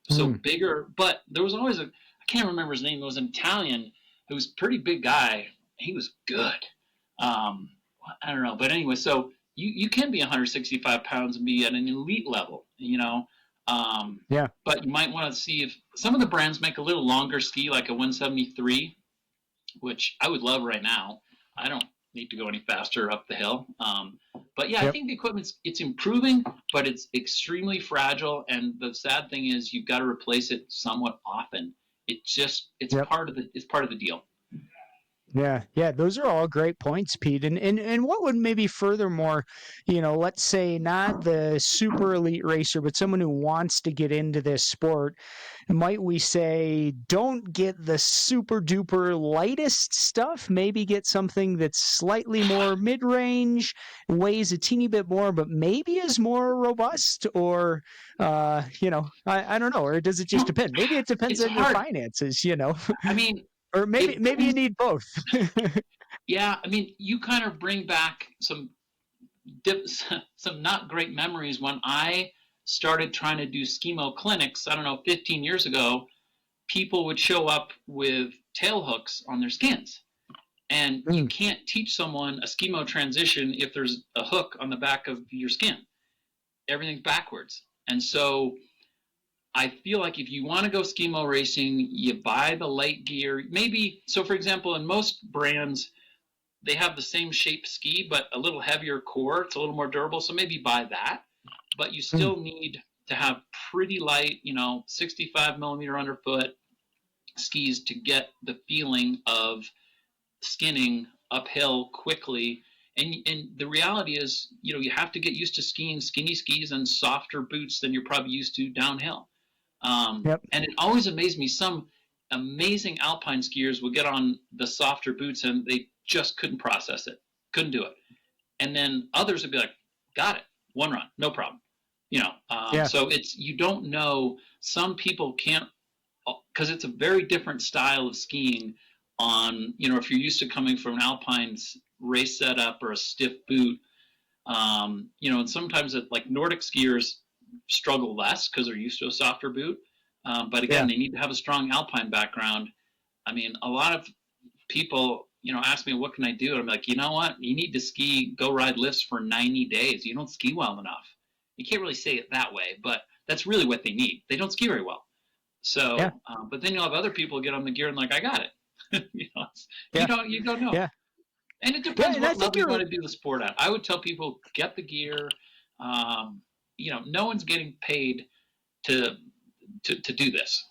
So Mm. bigger, but there was always I can't remember his name. There was an Italian who was a pretty big guy. He was good. Um, I don't know. But anyway, so you can be 165 pounds and be at an elite level. Yeah. But you might want to see if some of the brands make a little longer ski, like a 173, which I would love right now. I don't need to go any faster up the hill. But yeah, I Yep. think the it's improving, but it's extremely fragile. And the sad thing is, you've got to replace it somewhat often. It's Yep. part of the deal. Yeah, yeah, those are all great points, Pete. And what would maybe furthermore, let's say not the super elite racer, but someone who wants to get into this sport, might we say don't get the super duper lightest stuff, maybe get something that's slightly more mid-range, weighs a teeny bit more, but maybe is more robust, or I don't know, or does it just depend? Maybe it depends It's on your hard. finances. I mean, Or maybe it maybe you brings, need both. yeah. I mean, you kind of bring back some not great memories when I started trying to do SKIMO clinics. I don't know, 15 years ago. People would show up with tail hooks on their skins. And you Mm, can't teach someone a SKIMO transition if there's a hook on the back of your skin. Everything's backwards. And so I feel like if you want to go SKIMO racing, you buy the light gear. Maybe, so for example, in most brands, they have the same shape ski, but a little heavier core. It's a little more durable. So maybe buy that. But you mm, still need to have pretty light, 65 millimeter underfoot skis to get the feeling of skinning uphill quickly. And the reality is, you have to get used to skiing skinny skis and softer boots than you're probably used to downhill. yep. And it always amazed me. amazing alpine skiers will get on the softer boots and they just couldn't process it, couldn't do it. And then others would be like, got it, one run, no problem. Yeah. So you don't know. Some people can't, because it's a very different style of skiing on, if you're used to coming from an alpine race setup or a stiff boot, and sometimes like Nordic skiers struggle less because they're used to a softer boot. But again, Yeah. they need to have a strong alpine background. I mean, a lot of people, ask me, what can I do? And I'm like, you know what? You need to go ride lifts for 90 days. You don't ski well enough. You can't really say it that way, but that's really what they need. They don't ski very well. Yeah. So, but then you'll have other people get on the gear and like, I got it. Yeah. You don't know. Yeah. And it Yeah. depends And I what think level you want to do the sport at. I would tell people, get the gear. No one's getting paid to do this,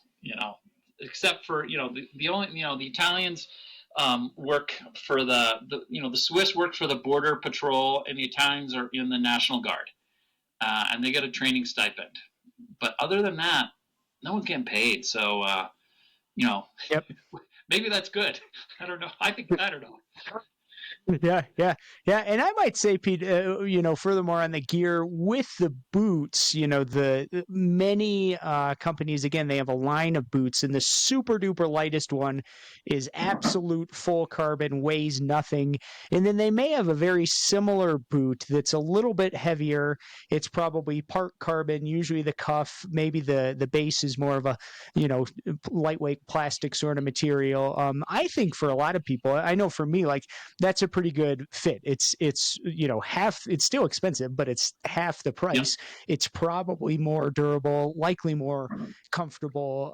except for, the only, the Italians work for the Swiss work for the border patrol, and the Italians are in the National Guard, and they get a training stipend. But other than that, no one's getting paid. So, Yep. maybe that's good. I don't know. I don't know. Yeah, yeah, yeah. And I might say, Pete, furthermore on the gear with the boots, the many companies, again, they have a line of boots, and the super duper lightest one is absolute full carbon, weighs nothing. And then they may have a very similar boot that's a little bit heavier. It's probably part carbon, usually the cuff, maybe the base is more of a, lightweight plastic sort of material. I think for a lot of people, I know for me, like, that's a pretty good fit. It's half. It's still expensive, but it's half the price. Yeah. It's probably more durable, likely more comfortable.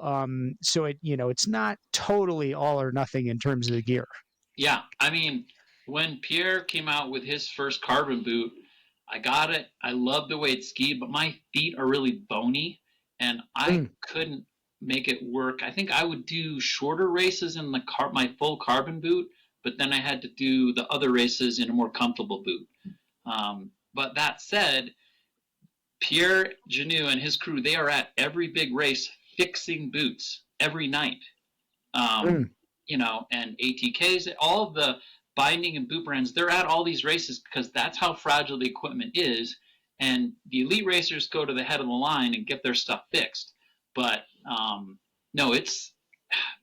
So it's not totally all or nothing in terms of the gear. Yeah, I mean, when Pierre came out with his first carbon boot, I got it. I love the way it skied, but my feet are really bony, and I couldn't make it work. I think I would do shorter races in my full carbon boot, but then I had to do the other races in a more comfortable boot. But that said, Pierre Genoux and his crew, they are at every big race fixing boots every night. And ATKs, all of the binding and boot brands, they're at all these races because that's how fragile the equipment is. And the elite racers go to the head of the line and get their stuff fixed. But no, it's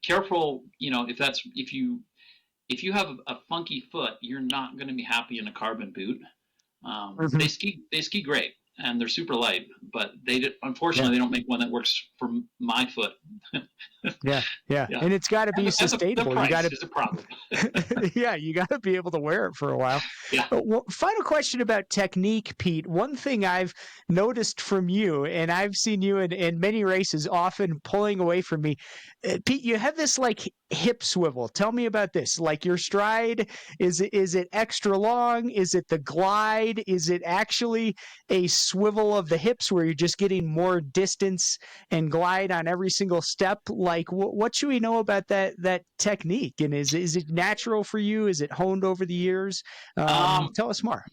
careful, if you have a funky foot, you're not going to be happy in a carbon boot. They ski great, and they're super light, but unfortunately they don't make one that works for my foot. Yeah. And it's got to be sustainable. The price is a problem. Yeah, you got to be able to wear it for a while. Yeah. Well, final question about technique, Pete. One thing I've noticed from you, and I've seen you in many races often pulling away from me, Pete, you have this like hip swivel. Tell me about this. Like your stride, is it extra long? Is it the glide? Is it actually a swivel of the hips where you're just getting more distance and glide on every single step? Like what should we know about that technique? And is it natural for you? Is it honed over the years? Tell us more.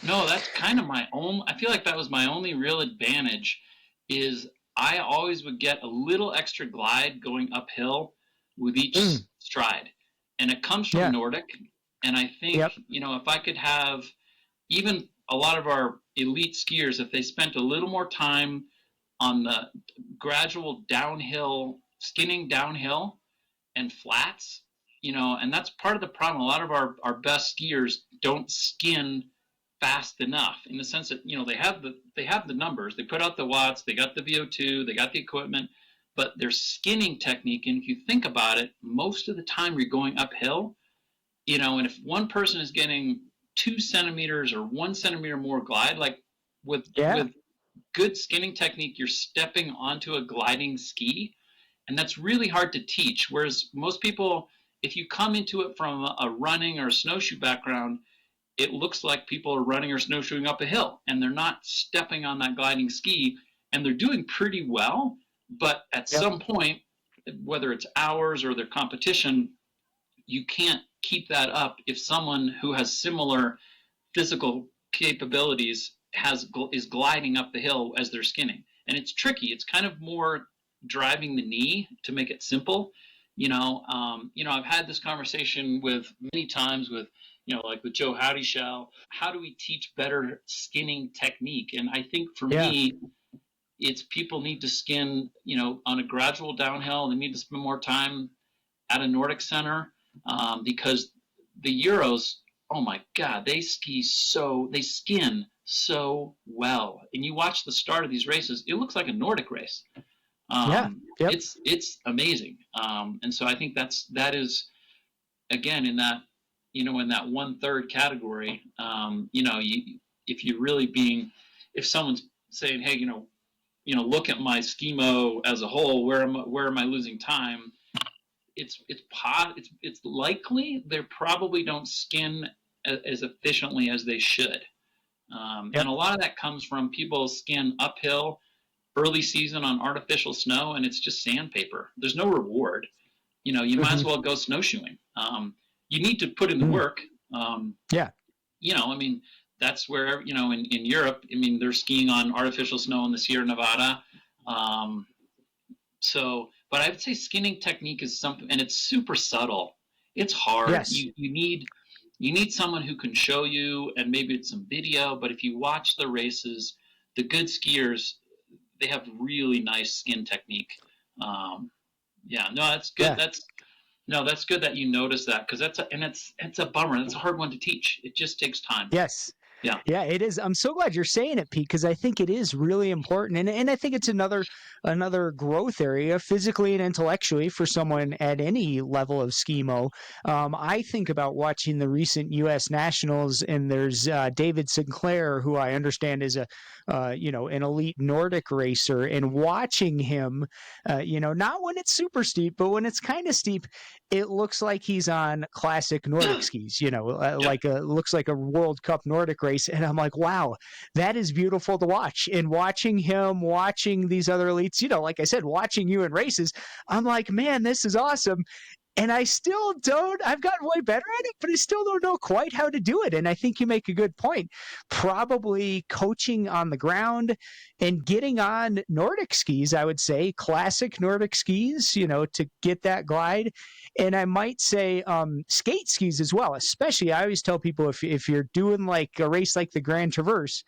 No, that's kind of I feel like that was my only real advantage, is I always would get a little extra glide going uphill with each stride. And it comes from Nordic. And I think, if I could have even a lot of our elite skiers, if they spent a little more time on the gradual downhill, skinning downhill and flats, and that's part of the problem. A lot of our best skiers don't skin fast enough, in the sense that, they have the numbers, they put out the watts, they got the VO2, they got the equipment, but their skinning technique, and if you think about it, most of the time you're going uphill, and if one person is getting 2 centimeters or 1 centimeter more glide, like with good skinning technique, you're stepping onto a gliding ski, and that's really hard to teach. Whereas most people, if you come into it from a running or a snowshoe background, it looks like people are running or snowshoeing up a hill, and they're not stepping on that gliding ski, and they're doing pretty well. But at some point, whether it's ours or their competition, you can't keep that up if someone who has similar physical capabilities is gliding up the hill as they're skinning. And it's tricky. It's kind of more driving the knee, to make it simple. I've had this conversation with many times with, like with Joe Howdy Shell. How do we teach better skinning technique? And I think for Yeah. me, it's people need to skin, on a gradual downhill. They need to spend more time at a Nordic Center, because the Euros, oh my God, they skin so well. And you watch the start of these races, it looks like a Nordic race. Yeah. Yep. It's amazing. And so I think that is, again, in that, in that 1/3 category, if you're really if someone's saying, hey, look at my SKIMO as a whole, where am I losing time? It's likely they probably don't skin as efficiently as they should. And Yep. a lot of that comes from people skin uphill early season on artificial snow, and it's just sandpaper. There's no reward. You might as well go snowshoeing. You need to put in the work. Yeah. I mean, that's where, in Europe, I mean, they're skiing on artificial snow in the Sierra Nevada. But I would say skinning technique is something, and it's super subtle. It's hard. Yes. You need someone who can show you, and maybe it's some video. But if you watch the races, the good skiers, they have really nice skin technique. No, that's good. Yeah. That's good that you notice that, because it's a bummer. That's a hard one to teach. It just takes time. Yes. Yeah. Yeah, it is. I'm so glad you're saying it, Pete, because I think it is really important. And I think it's another growth area physically and intellectually for someone at any level of SKIMO. I think about watching the recent U.S. Nationals, and there's David Sinclair, who I understand is an elite Nordic racer, and watching him, not when it's super steep, but when it's kind of steep, it looks like he's on classic Nordic skis, looks like a World Cup Nordic race. And I'm like, wow, that is beautiful to watch. And watching him, watching these other elites, like I said, watching you in races, I'm like, man, this is awesome. And I've gotten way better at it, but I still don't know quite how to do it. And I think you make a good point. Probably coaching on the ground and getting on Nordic skis, I would say, classic Nordic skis, to get that glide. And I might say skate skis as well, especially. I always tell people if you're doing like a race like the Grand Traverse,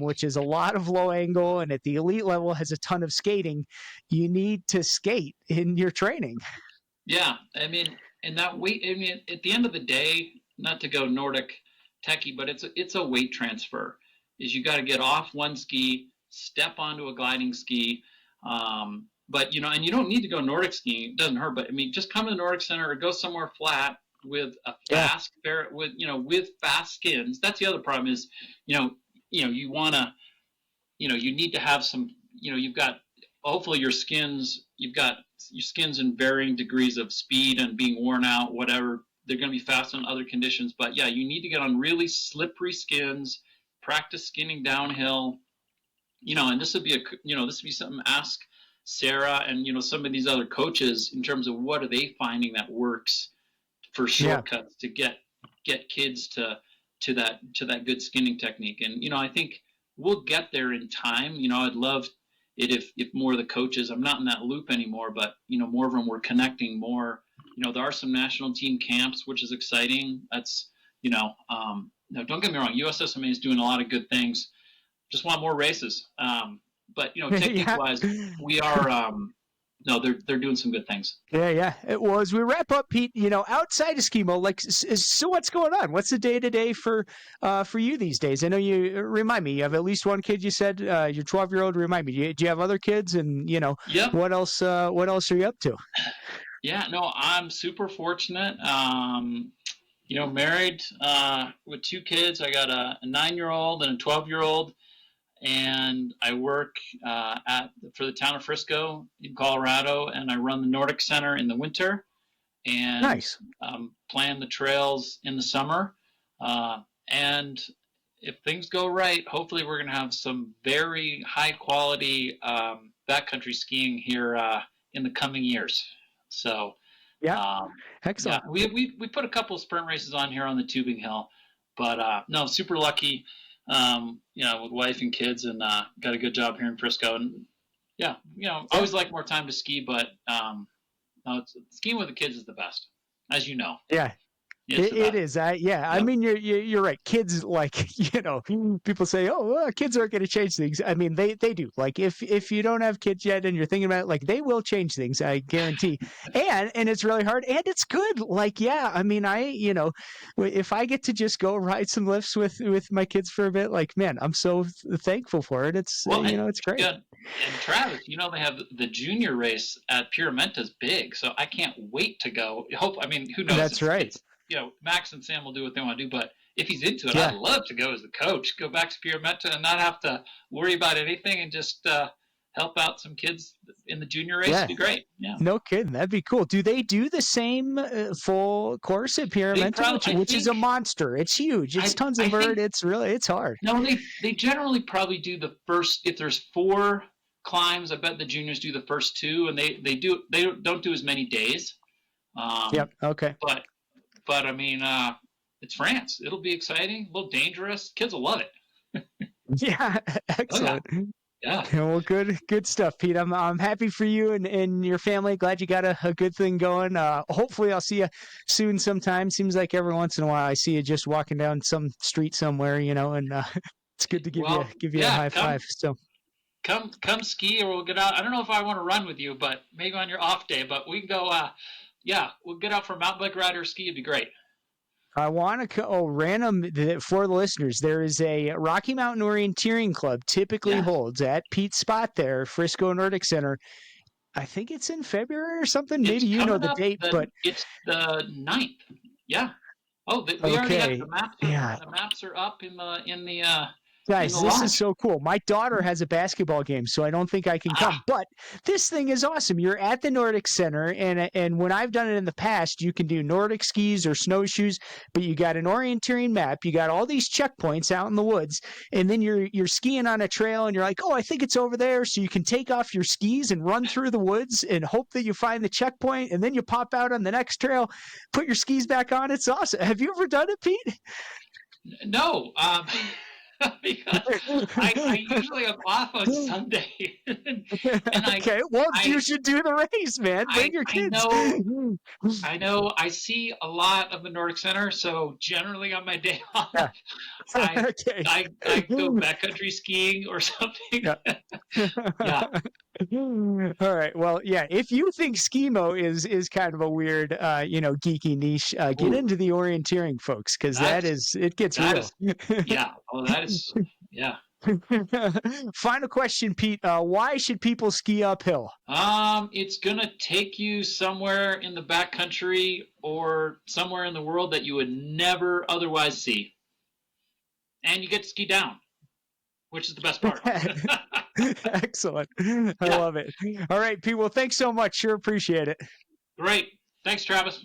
which is a lot of low angle and at the elite level has a ton of skating, you need to skate in your training. Yeah, I mean, and that weight. I mean, at the end of the day, not to go Nordic techie, but it's a weight transfer. Is you got to get off one ski, step onto a gliding ski. But and you don't need to go Nordic skiing. It doesn't hurt. But I mean, just come to the Nordic Center or go somewhere flat with a fast with fast skins. That's the other problem is, you want to, you need to have some. You've got hopefully you've got your skins in varying degrees of speed and being worn out, whatever. They're going to be fast on other conditions. But yeah, you need to get on really slippery skins, practice skinning downhill, and this would be something to ask Sarah and, some of these other coaches in terms of what are they finding that works for shortcuts to get kids to that good skinning technique. And, I think we'll get there in time. I'd love it if more of the coaches, I'm not in that loop anymore, but, more of them were connecting more. There are some national team camps, which is exciting. That's, no, don't get me wrong. USSMA is doing a lot of good things. Just want more races. But, technique-wise, we are no, they're doing some good things. Yeah. Well, as we wrap up, Pete, outside of SKIMO, so what's going on? What's the day-to-day for you these days? I know remind me, you have at least one kid, you said, your 12-year-old, remind me, do you have other kids? And, Yep. What else are you up to? Yeah, no, I'm super fortunate. Married with 2 kids. I got a 9-year-old and a 12-year-old. And I work for the town of Frisco in Colorado, and I run the Nordic Center in the winter, and nice. Plan the trails in the summer. And if things go right, hopefully we're going to have some very high quality backcountry skiing here in the coming years. So excellent. Yeah, we put a couple of sprint races on here on the tubing hill, but no, super lucky. With wife and kids, and got a good job here in Frisco. And I always like more time to ski, but No, skiing with the kids is the best, as you know. Yeah. It is. I mean, you're right. Kids, like, people say, oh, well, kids aren't going to change things. I mean, they do. Like, if you don't have kids yet and you're thinking about it, like, they will change things, I guarantee. And it's really hard and it's good. Like, yeah, I mean, if I get to just go ride some lifts with my kids for a bit, like, man, I'm so thankful for it. It's, it's great. Yeah. And Travis, they have the junior race at Pyramenta's big, so I can't wait to go. Who knows? That's right. Max and Sam will do what they want to do, but if he's into it, I'd love to go as the coach, go back to Pyramenta and not have to worry about anything and just help out some kids in the junior race. It'd be great. Yeah. No kidding. That'd be cool. Do they do the same full course at Pyramenta, which is a monster? It's huge. It's tons of vert. It's hard. No, they generally probably do the first, if there's 4 climbs, I bet the juniors do the first 2, and they don't do as many days. Yep. Okay. But I mean, it's France. It'll be exciting, a little dangerous. Kids will love it. Yeah, excellent. Oh, yeah. Well, good stuff, Pete. I'm happy for you and your family. Glad you got a good thing going. Hopefully, I'll see you soon sometime. Seems like every once in a while I see you just walking down some street somewhere, and it's good to give you a high five. So. Come ski, or we'll get out. I don't know if I want to run with you, but maybe on your off day. But we can go. We'll get out for a mountain bike ride or ski. It'd be great. I want to random for the listeners. There is a Rocky Mountain Orienteering Club typically holds at Pete's spot there, Frisco Nordic Center. I think it's in February or something. Maybe you know the date, but it's the 9th. Yeah. Oh, we already have the maps. Yeah. The maps are up in the. Guys, this is so cool. My daughter has a basketball game, so I don't think I can come. But this thing is awesome. You're at the Nordic Center, and when I've done it in the past, you can do Nordic skis or snowshoes, but you got an orienteering map. You got all these checkpoints out in the woods, and then you're skiing on a trail, and you're like, oh, I think it's over there. So you can take off your skis and run through the woods and hope that you find the checkpoint, and then you pop out on the next trail, put your skis back on. It's awesome. Have you ever done it, Pete? No. Because I usually am off on Sunday. Okay, you should do the race, man. Bring your kids. I know. I see a lot of the Nordic Center, so generally on my day off, I go backcountry skiing or something. Yeah. All right. Well, yeah. If you think SKIMO is kind of a weird, geeky niche, get into the orienteering, folks, because it gets real. Yeah. Oh, that is. Yeah. Final question, Pete. Why should people ski uphill? It's gonna take you somewhere in the backcountry or somewhere in the world that you would never otherwise see, and you get to ski down, which is the best part. Excellent. I love it. All right, Pete. Well, thanks so much. Sure appreciate it. Great. Thanks, Travis.